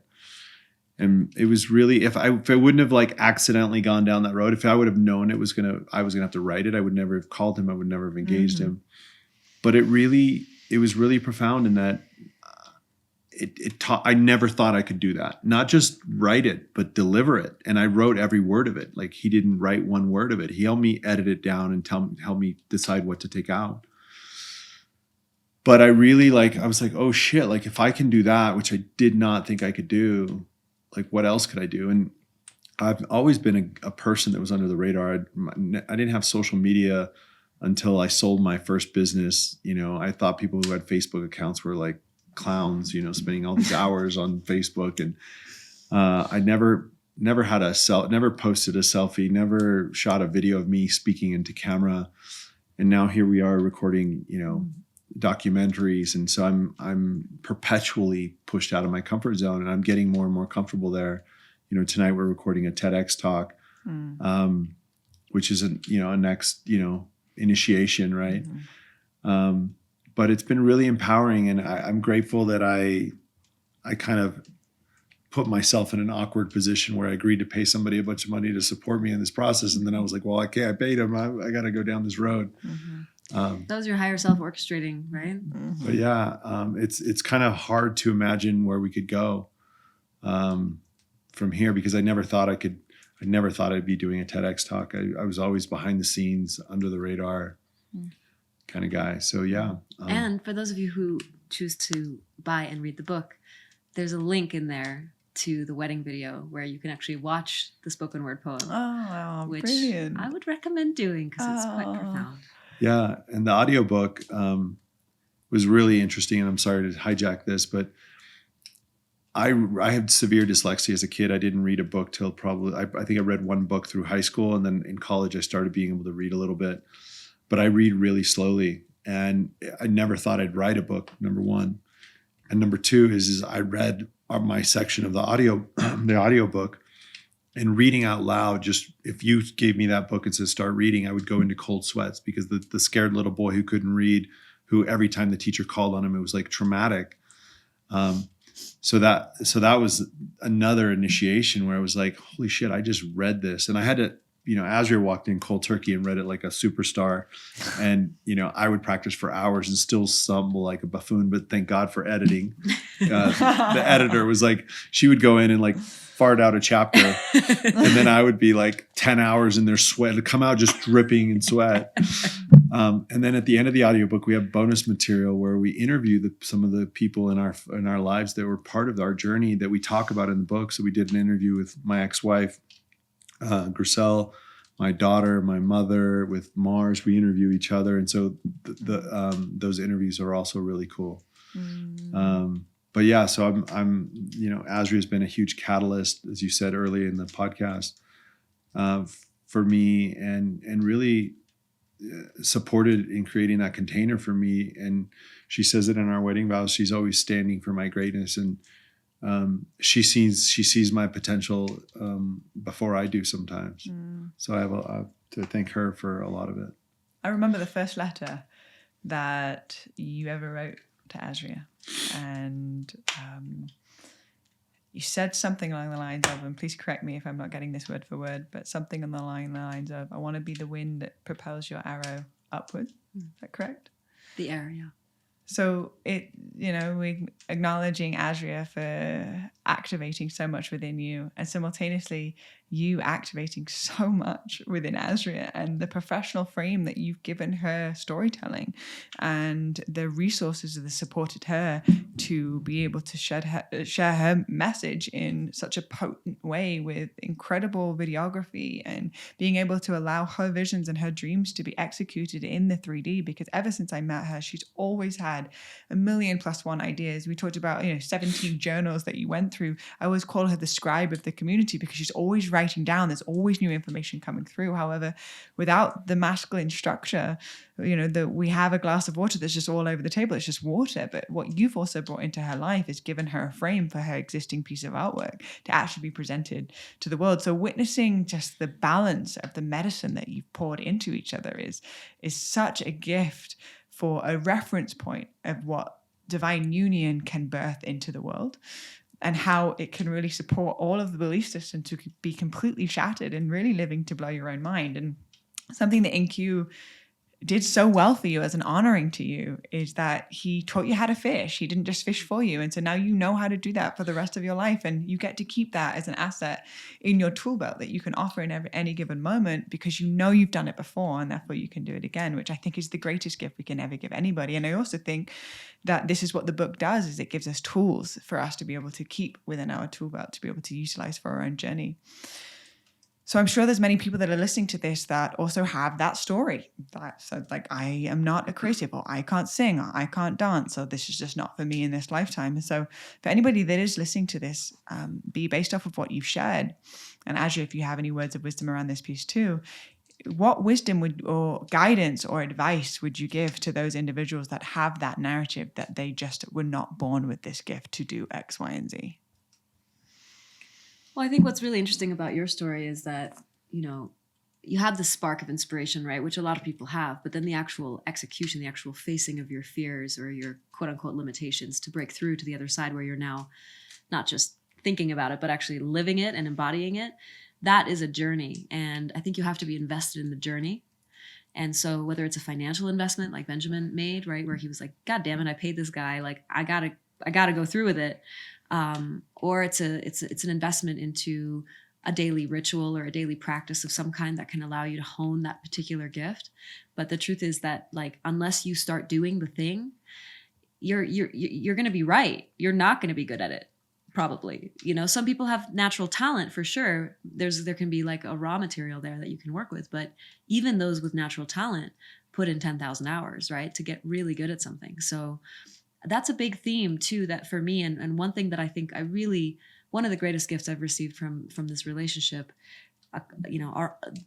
And it was really, if I wouldn't have like accidentally gone down that road, if I would have known I was gonna have to write it, I would never have called him. I would never have engaged him. But it was really profound in that it taught. I never thought I could do that. Not just write it, but deliver it. And I wrote every word of it. Like, he didn't write one word of it. He helped me edit it down and help me decide what to take out. But I really I was like, oh shit, like, if I can do that, which I did not think I could do, like, what else could I do? And I've always been a person that was under the radar. I didn't have social media until I sold my first business. I thought people who had Facebook accounts were like clowns, spending all these hours on Facebook. And I never had never posted a selfie, never shot a video of me speaking into camera. And now here we are recording, documentaries. And so I'm perpetually pushed out of my comfort zone, and I'm getting more and more comfortable there. Tonight we're recording a TEDx talk, which is a next, initiation, right? But it's been really empowering, and I'm grateful that I kind of put myself in an awkward position where I agreed to pay somebody a bunch of money to support me in this process. And then I was like, well, okay, I paid him. I got to go down this road. That was your higher self orchestrating, right? But yeah, it's kind of hard to imagine where we could go from here, because I never thought I'd be doing a TEDx talk. I was always behind the scenes, under the radar kind of guy. So yeah. And for those of you who choose to buy and read the book, there's a link in there to the wedding video where you can actually watch the spoken word poem. Oh, which brilliant. I would recommend doing because it's quite profound. Yeah. And the audiobook was really interesting. And I'm sorry to hijack this, but I had severe dyslexia as a kid. I didn't read a book till probably, I think I read one book through high school. And then in college, I started being able to read a little bit. But I read really slowly. And I never thought I'd write a book, number one. And number two is I read my section of the audiobook, and reading out loud. Just, if you gave me that book and said start reading, I would go into cold sweats, because the scared little boy who couldn't read, who every time the teacher called on him, it was like traumatic. So that was another initiation where I was like, holy shit, I just read this. And I had to, Azrya walked in cold turkey and read it like a superstar. And, I would practice for hours and still stumble like a buffoon, but thank God for editing. The editor was like, she would go in and like fart out a chapter. And then I would be like 10 hours in their sweat, to come out just dripping in sweat. And then at the end of the audiobook, we have bonus material where we interview some of the people in our lives that were part of our journey that we talk about in the book. So we did an interview with my ex-wife, Griselle, my daughter, my mother, with Mars. We interview each other. And so those interviews are also really cool. But yeah, so I'm Azrya's been a huge catalyst, as you said earlier in the podcast, for me, and really supported in creating that container for me. And she says it in our wedding vows, she's always standing for my greatness. And she sees my potential before I do sometimes. So I have to thank her for a lot of it. I remember the first letter that you ever wrote to Azrya, and you said something along the lines of, and please correct me if I'm not getting this word for word, but something along the lines of, I want to be the wind that propels your arrow upward. Is that correct? The air, yeah. So we acknowledging Azrya for activating so much within you, and simultaneously you activating so much within Azrya, and the professional frame that you've given her storytelling and the resources that supported her to be able to share her message in such a potent way with incredible videography, and being able to allow her visions and her dreams to be executed in the 3D. Because ever since I met her, she's always had a million plus one ideas. We talked about 17 journals that you went through. I always call her the scribe of the community, because she's always writing down. There's always new information coming through. However, without the masculine structure, that we have a glass of water that's just all over the table. It's just water. But what you've also brought into her life is given her a frame for her existing piece of artwork to actually be presented to the world. So witnessing just the balance of the medicine that you've poured into each other is such a gift for a reference point of what divine union can birth into the world, and how it can really support all of the belief systems to be completely shattered and really living to blow your own mind. And something that InQ did so well for you as an honoring to you is that he taught you how to fish. He didn't just fish for you. And so now you know how to do that for the rest of your life. And you get to keep that as an asset in your tool belt that you can offer in any given moment, because you've done it before, and therefore you can do it again, which I think is the greatest gift we can ever give anybody. And I also think that this is what the book does, is it gives us tools for us to be able to keep within our tool belt, to be able to utilize for our own journey. So I'm sure there's many people that are listening to this that also have that story. That said, like, I am not a creative, or I can't sing, or I can't dance, or this is just not for me in this lifetime. And so for anybody that is listening to this, be based off of what you've shared. And Azrya, if you have any words of wisdom around this piece too, what wisdom or guidance or advice would you give to those individuals that have that narrative that they just were not born with this gift to do X, Y, and Z? Well, I think what's really interesting about your story is that, you have the spark of inspiration, right? Which a lot of people have, but then the actual execution, the actual facing of your fears or your quote unquote limitations to break through to the other side, where you're now not just thinking about it, but actually living it and embodying it. That is a journey. And I think you have to be invested in the journey. And so whether it's a financial investment like Benjamin made, right, where he was like, God damn it, I paid this guy, like I gotta go through with it. Or it's an investment into a daily ritual or a daily practice of some kind that can allow you to hone that particular gift. But the truth is that, like, unless you start doing the thing, you're going to be right. You're not going to be good at it. Probably, some people have natural talent for sure. There can be like a raw material there that you can work with, but even those with natural talent put in 10,000 hours, right, to get really good at something. So that's a big theme too, that for me, and one thing that I think one of the greatest gifts I've received from this relationship,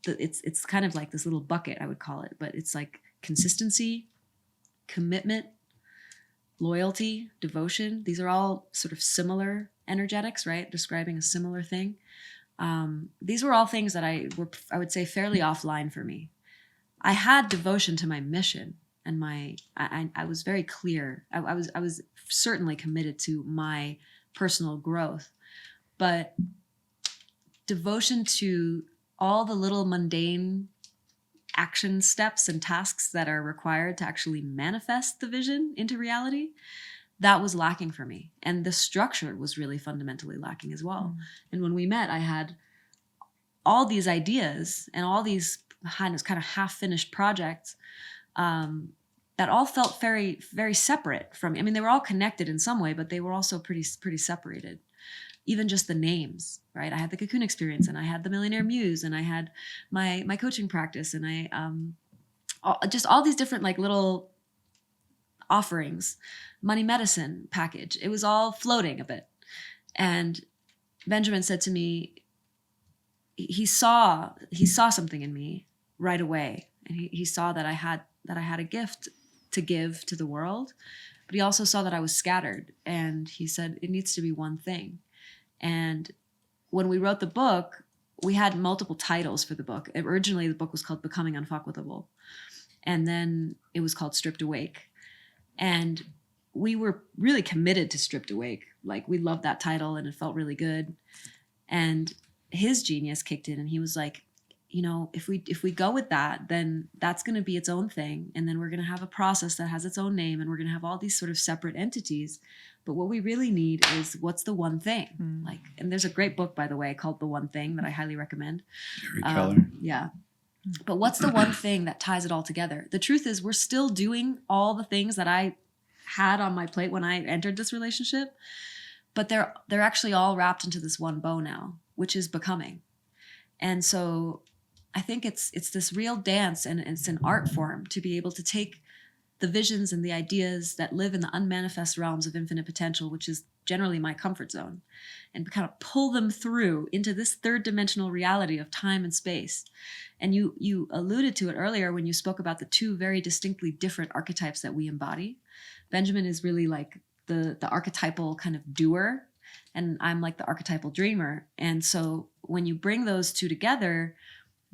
it's kind of like this little bucket, I would call it, but it's like consistency, commitment, loyalty, devotion. These are all sort of similar energetics, right? Describing a similar thing. These were all things that I would say fairly offline for me. I had devotion to my mission, and I was very clear. I was certainly committed to my personal growth, but devotion to all the little mundane action steps and tasks that are required to actually manifest the vision into reality, that was lacking for me. And the structure was really fundamentally lacking as well. And when we met, I had all these ideas and all these kind of half-finished projects that all felt very, very separate from me. I mean, they were all connected in some way, but they were also pretty separated. Even just the names, right? I had the Cocoon Experience, and I had the Millionaire Muse, and I had my coaching practice, and I just all these different like little offerings, money medicine package. It was all floating a bit. And Benjamin said to me, he saw something in me right away, and he saw that I had a gift to give to the world, but he also saw that I was scattered. And he said, it needs to be one thing. And when we wrote the book, we had multiple titles for the book. Originally, the book was called Becoming Unfuckwithable. And then it was called Stripped Awake. And we were really committed to Stripped Awake. Like, we loved that title and it felt really good. And his genius kicked in and he was like, you know, if we go with that, then that's going to be its own thing. And then we're going to have a process that has its own name and we're going to have all these sort of separate entities. But what we really need is what's the one thing? Like, and there's a great book, by the way, called The One Thing that I highly recommend. Gary Keller. Yeah. But what's the one thing that ties it all together? The truth is we're still doing all the things that I had on my plate when I entered this relationship, but they're actually all wrapped into this one bow now, which is becoming. And so I think it's this real dance, and it's an art form to be able to take the visions and the ideas that live in the unmanifest realms of infinite potential, which is generally my comfort zone, and kind of pull them through into this third dimensional reality of time and space. And you alluded to it earlier when you spoke about the two very distinctly different archetypes that we embody. Benjamin is really like the archetypal kind of doer, and I'm like the archetypal dreamer. And so when you bring those two together,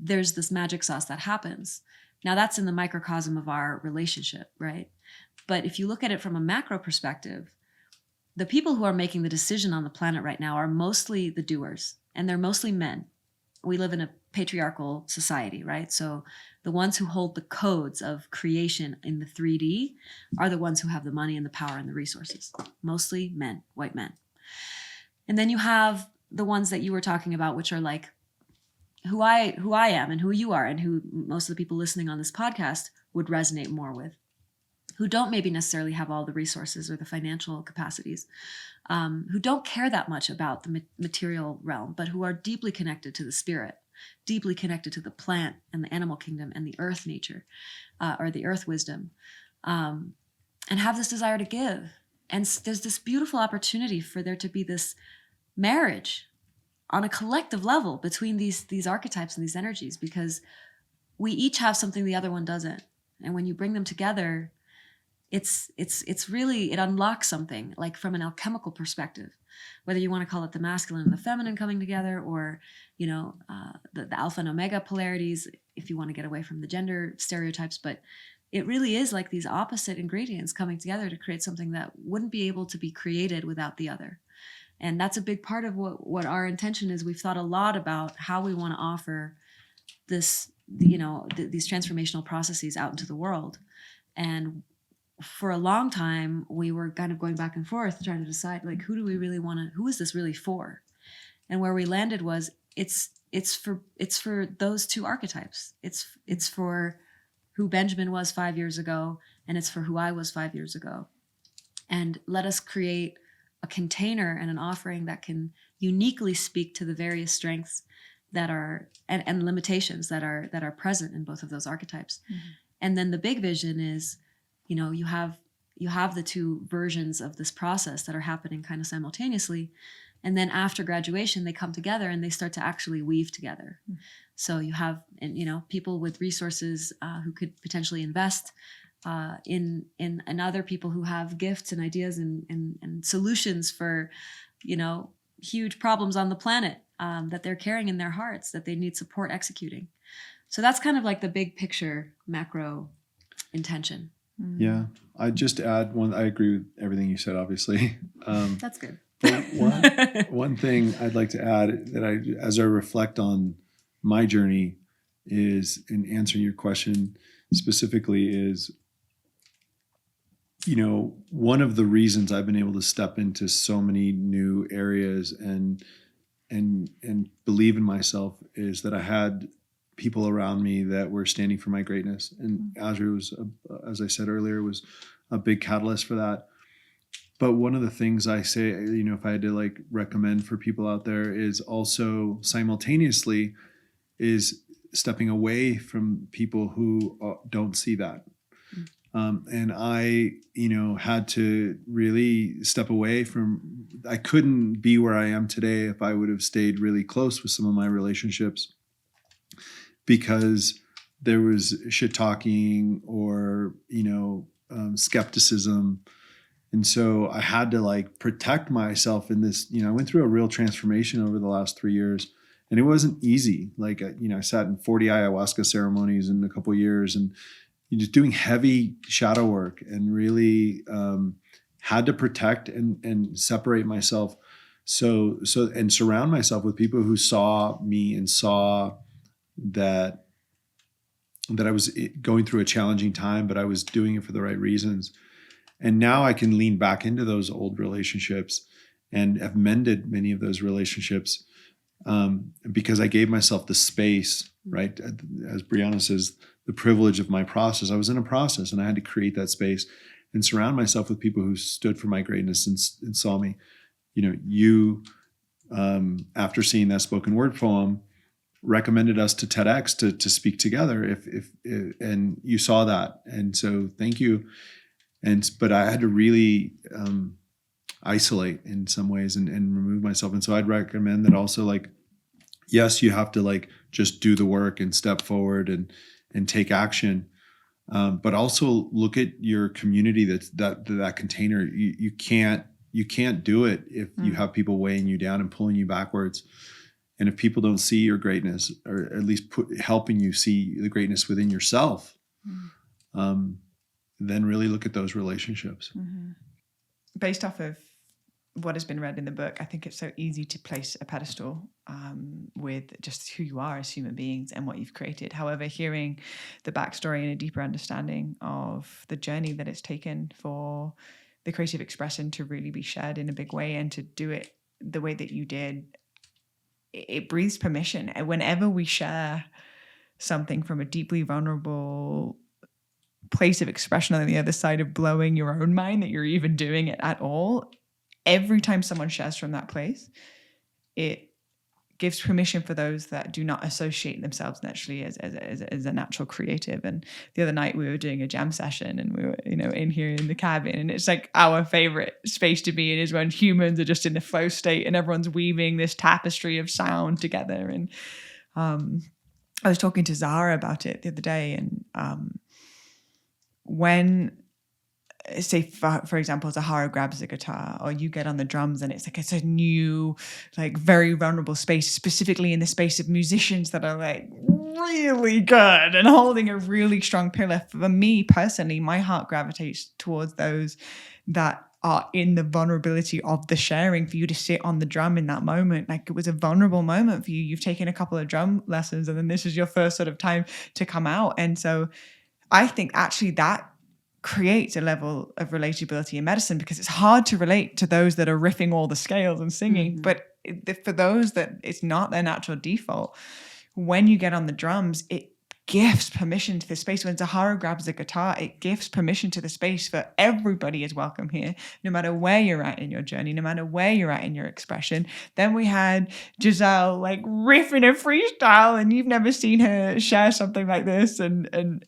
there's this magic sauce that happens. Now that's in the microcosm of our relationship, right? But if you look at it from a macro perspective, the people who are making the decision on the planet right now are mostly the doers, and they're mostly men. We live in a patriarchal society, right? So the ones who hold the codes of creation in the 3D are the ones who have the money and the power and the resources. Mostly men, white men. And then you have the ones that you were talking about, which are like who I am and who you are, and who most of the people listening on this podcast would resonate more with, who don't maybe necessarily have all the resources or the financial capacities, who don't care that much about the material realm, but who are deeply connected to the spirit, deeply connected to the plant and the animal kingdom and the earth nature, or the earth wisdom, and have this desire to give. And there's this beautiful opportunity for there to be this marriage on a collective level between these archetypes and these energies, because we each have something the other one doesn't. And when you bring them together, it's really, it unlocks something, like from an alchemical perspective, whether you want to call it the masculine and the feminine coming together, or, you know, the alpha and omega polarities, if you want to get away from the gender stereotypes. But it really is like these opposite ingredients coming together to create something that wouldn't be able to be created without the other. And that's a big part of what our intention is. We've thought a lot about how we want to offer this, you know, these transformational processes out into the world. And for a long time, we were kind of going back and forth trying to decide, like, who do we really want to, who is this really for? And where we landed was it's for those two archetypes. It's for who Benjamin was 5 years ago, and it's for who I was 5 years ago. And let us create a container and an offering that can uniquely speak to the various strengths that are and limitations that are present in both of those archetypes. Mm-hmm. And then the big vision is, you know, you have the two versions of this process that are happening kind of simultaneously. And then after graduation, they come together and they start to actually weave together. Mm-hmm. So you have, you know, people with resources who could potentially invest in other people who have gifts and ideas and solutions for, you know, huge problems on the planet that they're carrying in their hearts that they need support executing. So that's kind of like the big picture macro intention. Yeah, I just add one. I agree with everything you said, obviously. That's good. One thing I'd like to add that as I reflect on my journey is, in answering your question specifically, is, you know, one of the reasons I've been able to step into so many new areas and believe in myself is that I had people around me that were standing for my greatness. And Azrya was, as I said earlier, was a big catalyst for that. But one of the things I say, you know, if I had to like recommend for people out there, is also simultaneously is stepping away from people who don't see that. And I, you know, had to really step away from, I couldn't be where I am today if I would have stayed really close with some of my relationships, because there was shit talking or, you know, skepticism. And so I had to like protect myself in this, I went through a real transformation over the last 3 years, and it wasn't easy. Like, I sat in 40 ayahuasca ceremonies in a couple of years, and just doing heavy shadow work, and really had to protect and separate myself. So and surround myself with people who saw me and saw that I was going through a challenging time, but I was doing it for the right reasons. And now I can lean back into those old relationships and have mended many of those relationships because I gave myself the space, right? As Brianna says, the privilege of my process. I was in a process, and I had to create that space and surround myself with people who stood for my greatness and saw me. You after seeing that spoken word poem, recommended us to TEDx to speak together. If and you saw that, and so thank you. But I had to really isolate in some ways and remove myself. And so I'd recommend that also, like, yes, you have to like just do the work and step forward and take action. But also look at your community. That container. You can't do it if you have people weighing you down and pulling you backwards. And if people don't see your greatness, or at least helping you see the greatness within yourself, then really look at those relationships. Mm-hmm. Based off of what has been read in the book, I think it's so easy to place a pedestal with just who you are as human beings and what you've created. However, hearing the backstory and a deeper understanding of the journey that it's taken for the creative expression to really be shared in a big way, and to do it the way that you did, it breathes permission. And whenever we share something from a deeply vulnerable place of expression on the other side of blowing your own mind that you're even doing it at all, every time someone shares from that place, it gives permission for those that do not associate themselves naturally as a natural creative. And the other night we were doing a jam session, and we were, in here in the cabin, and it's like our favorite space to be in is when humans are just in the flow state and everyone's weaving this tapestry of sound together. And I was talking to Zara about it the other day, and when, say for example, Zahara grabs the guitar, or you get on the drums, and it's a new, like, very vulnerable space, specifically in the space of musicians that are like really good and holding a really strong pillar. For me personally, my heart gravitates towards those that are in the vulnerability of the sharing, for you to sit on the drum in that moment. Like, it was a vulnerable moment for you. You've taken a couple of drum lessons, and then this is your first sort of time to come out. And so I think actually that creates a level of relatability in medicine, because it's hard to relate to those that are riffing all the scales and singing. But for those that it's not their natural default, when you get on the drums, it gives permission to the space. When Zahara grabs the guitar, it gives permission to the space for everybody is welcome here, no matter where you're at in your journey, no matter where you're at in your expression. Then we had Giselle like riffing a freestyle, and you've never seen her share something like this, and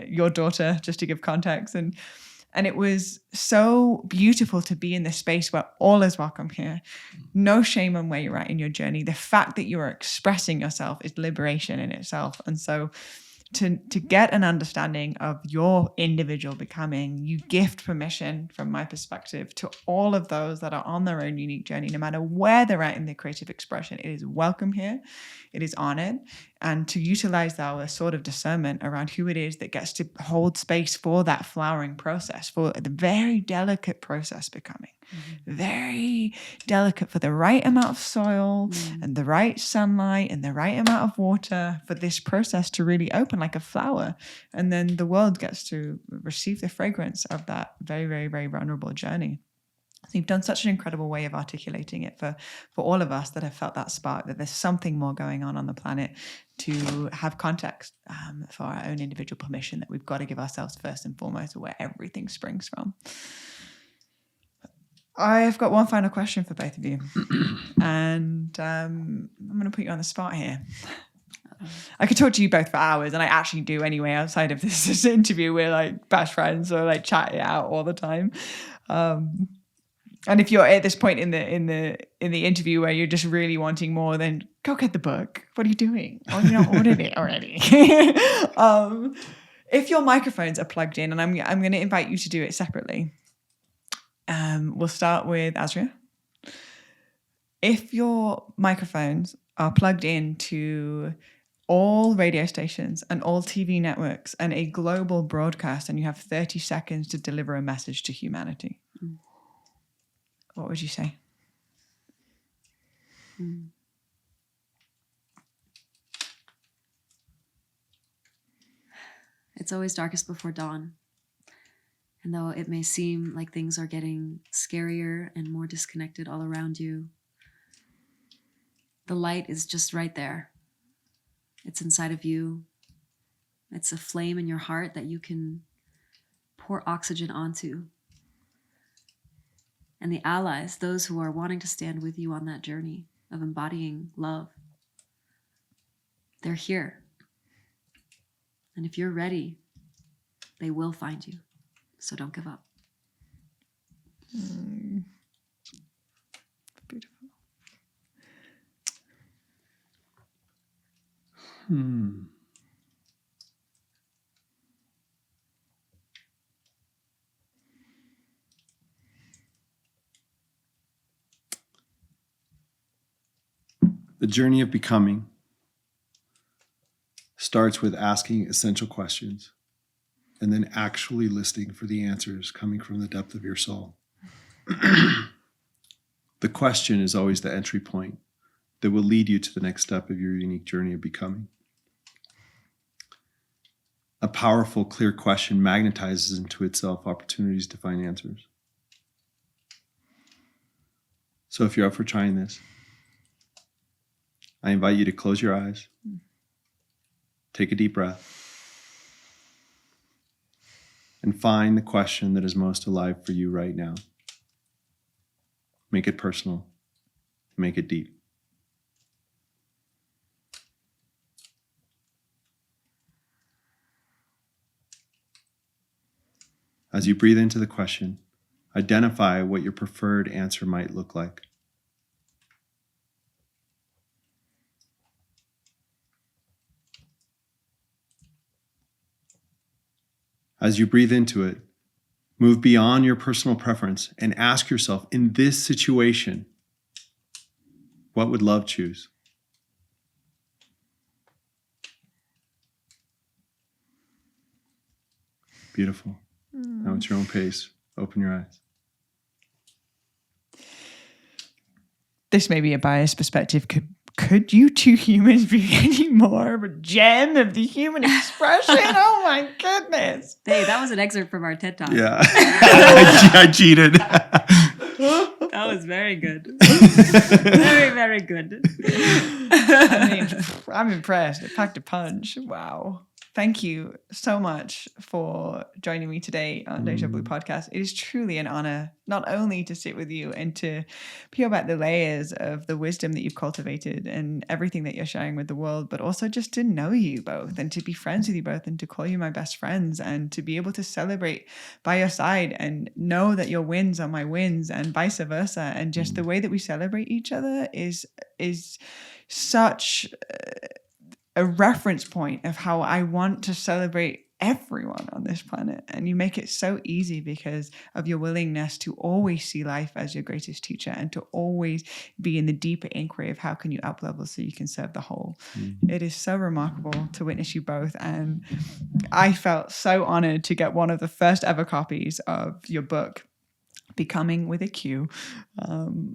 your daughter, just to give context. And it was so beautiful to be in this space where all is welcome here. No shame on where you're at in your journey. The fact that you are expressing yourself is liberation in itself. And so to get an understanding of your individual becoming, you gift permission, from my perspective, to all of those that are on their own unique journey, no matter where they're at in their creative expression. It is welcome here. It is honored. And to utilize our sort of discernment around who it is that gets to hold space for that flowering process, for the very delicate process becoming. Very delicate, for the right amount of soil and the right sunlight and the right amount of water for this process to really open like a flower. And then the world gets to receive the fragrance of that very, very, very vulnerable journey. So you've done such an incredible way of articulating it for all of us that have felt that spark, that there's something more going on the planet, to have context for our own individual permission, that we've got to give ourselves first and foremost where everything springs from. I've got one final question for both of you. And I'm going to put you on the spot here. I could talk to you both for hours, and I actually do anyway. Outside of this interview, we're like best friends, or like chat it out all the time. And if you're at this point in the interview where you're just really wanting more, then go get the book. What are you doing? Oh, you not ordered it already. If your microphones are plugged in, and I'm going to invite you to do it separately. We'll start with Azrya. If your microphones are plugged into all radio stations and all TV networks and a global broadcast, and you have 30 seconds to deliver a message to humanity, what would you say? It's always darkest before dawn. And though it may seem like things are getting scarier and more disconnected all around you, the light is just right there. It's inside of you. It's a flame in your heart that you can pour oxygen onto. And the allies, those who are wanting to stand with you on that journey of embodying love, they're here. And if you're ready, they will find you. So don't give up. Beautiful. The journey of becoming starts with asking essential questions and then actually listening for the answers coming from the depth of your soul. The question is always the entry point that will lead you to the next step of your unique journey of becoming. A powerful, clear question magnetizes into itself opportunities to find answers. So if you're up for trying this, I invite you to close your eyes, take a deep breath, and find the question that is most alive for you right now. Make it personal. Make it deep. As you breathe into the question, identify what your preferred answer might look like. As you breathe into it, move beyond your personal preference and ask yourself, in this situation, what would love choose? Beautiful. Now at your own pace, open your eyes. This may be a biased perspective. Could you two humans be any more of a gem of the human expression? Oh my goodness. Hey, that was an excerpt from our TED Talk. Yeah. I cheated. That was very good. Very, very good. I mean, I'm impressed. It packed a punch. Wow. Thank you so much for joining me today on Deja Blu podcast. It is truly an honor not only to sit with you and to peel back the layers of the wisdom that you've cultivated and everything that you're sharing with the world, but also just to know you both and to be friends with you both and to call you my best friends and to be able to celebrate by your side and know that your wins are my wins and vice versa. And just the way that we celebrate each other is such a reference point of how I want to celebrate everyone on this planet. And you make it so easy because of your willingness to always see life as your greatest teacher and to always be in the deeper inquiry of how can you up level so you can serve the whole. It is so remarkable to witness you both. And I felt so honored to get one of the first ever copies of your book, Becoming with a Q.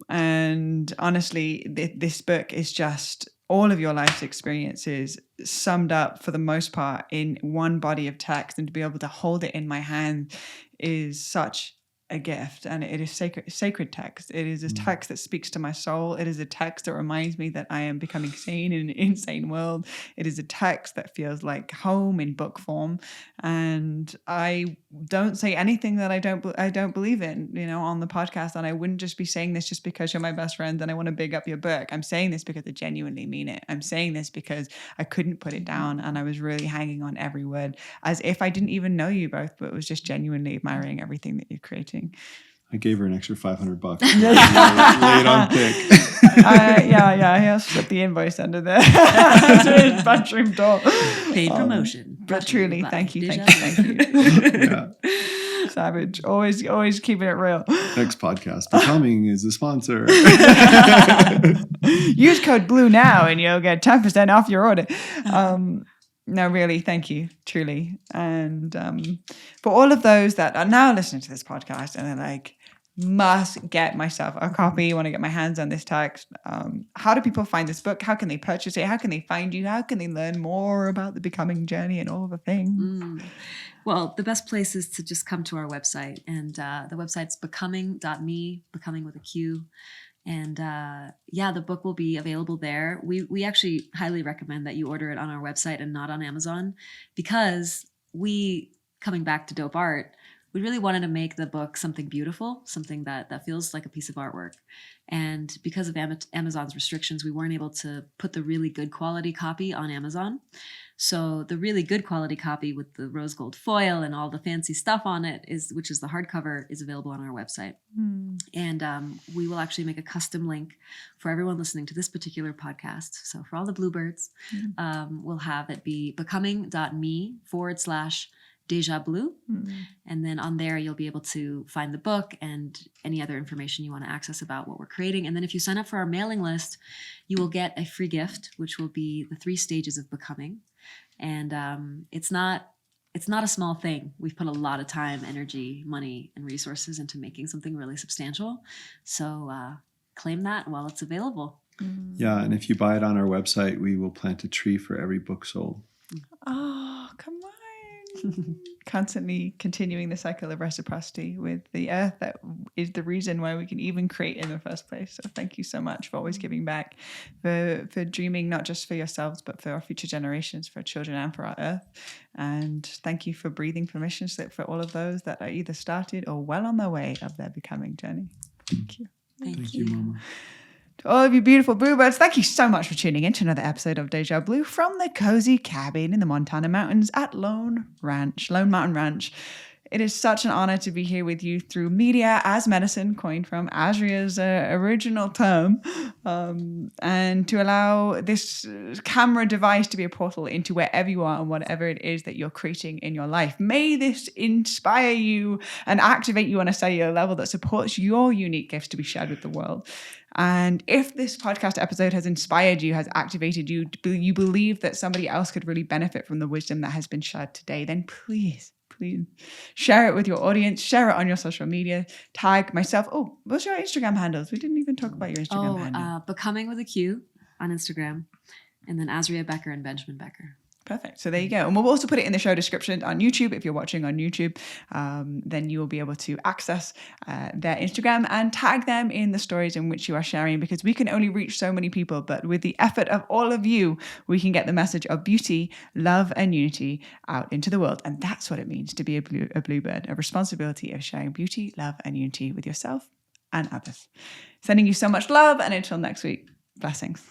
And honestly, this book is just all of your life's experiences summed up for the most part in one body of text, and to be able to hold it in my hand is such a gift. And it is sacred text. It is a text that speaks to my soul. It is a text that reminds me that I am becoming sane in an insane world. It is a text that feels like home in book form. And I don't say anything that I don't believe in, on the podcast. And I wouldn't just be saying this just because you're my best friend and I want to big up your book. I'm saying this because I genuinely mean it. I'm saying this because I couldn't put it down and I was really hanging on every word as if I didn't even know you both, but was just genuinely admiring everything that you're creating. I gave her an extra $500. Lay it on thick. He'll slip the invoice under there to his bedroom door. Paid promotion. But truly, thank you. Yeah. Savage. Always keeping it real. Next podcast. Becoming is the sponsor. Use code BLUE now and you'll get 10% off your order. No, really, thank you, truly. And for all of those that are now listening to this podcast and they're like, must get myself a copy, want to get my hands on this text. How do people find this book? How can they purchase it? How can they find you? How can they learn more about the becoming journey and all the things? Well, the best place is to just come to our website. And the website's becoming.me, becoming with a Q. And the book will be available there. We actually highly recommend that you order it on our website and not on Amazon, because coming back to dope art, we really wanted to make the book something beautiful, something that feels like a piece of artwork. And because of Amazon's restrictions, we weren't able to put the really good quality copy on Amazon. So the really good quality copy with the rose gold foil and all the fancy stuff on it, which is the hardcover, is available on our website. And we will actually make a custom link for everyone listening to this particular podcast. So for all the bluebirds, we'll have it be becoming.me/Deja Blu. And then on there, you'll be able to find the book and any other information you want to access about what we're creating. And then if you sign up for our mailing list, you will get a free gift, which will be the 3 stages of becoming. And it's not a small thing. We've put a lot of time, energy, money, and resources into making something really substantial. So claim that while it's available. Yeah, and if you buy it on our website, we will plant a tree for every book sold. Oh, come on. Constantly continuing the cycle of reciprocity with the earth that is the reason why we can even create in the first place. So thank you so much for always giving back, for dreaming not just for yourselves, but for our future generations, for our children and for our earth. And thank you for breathing permission slip for all of those that are either started or well on their way of their becoming journey. Thank you. Thank you, Mama. To all of you beautiful bluebirds, thank you so much for tuning in to another episode of Deja Blu from the cozy cabin in the Montana mountains at Lone Mountain Ranch. It is such an honor to be here with you through media as medicine, coined from Azrya's original term, and to allow this camera device to be a portal into wherever you are and whatever it is that you're creating in your life. May this inspire you and activate you on a cellular level that supports your unique gifts to be shared with the world. And if this podcast episode has inspired you, has activated you, you believe that somebody else could really benefit from the wisdom that has been shared today, then please share it with your audience, share it on your social media, tag myself. Oh, what's your Instagram handles? We didn't even talk about your Instagram handle. Becoming with a Q on Instagram, and then Azrya Bequer and Benjamin Bequer. Perfect. So there you go. And we'll also put it in the show description on YouTube. If you're watching on YouTube, then you will be able to access their Instagram and tag them in the stories in which you are sharing, because we can only reach so many people. But with the effort of all of you, we can get the message of beauty, love, and unity out into the world. And that's what it means to be a bluebird, a responsibility of sharing beauty, love, and unity with yourself and others. Sending you so much love. And until next week, blessings.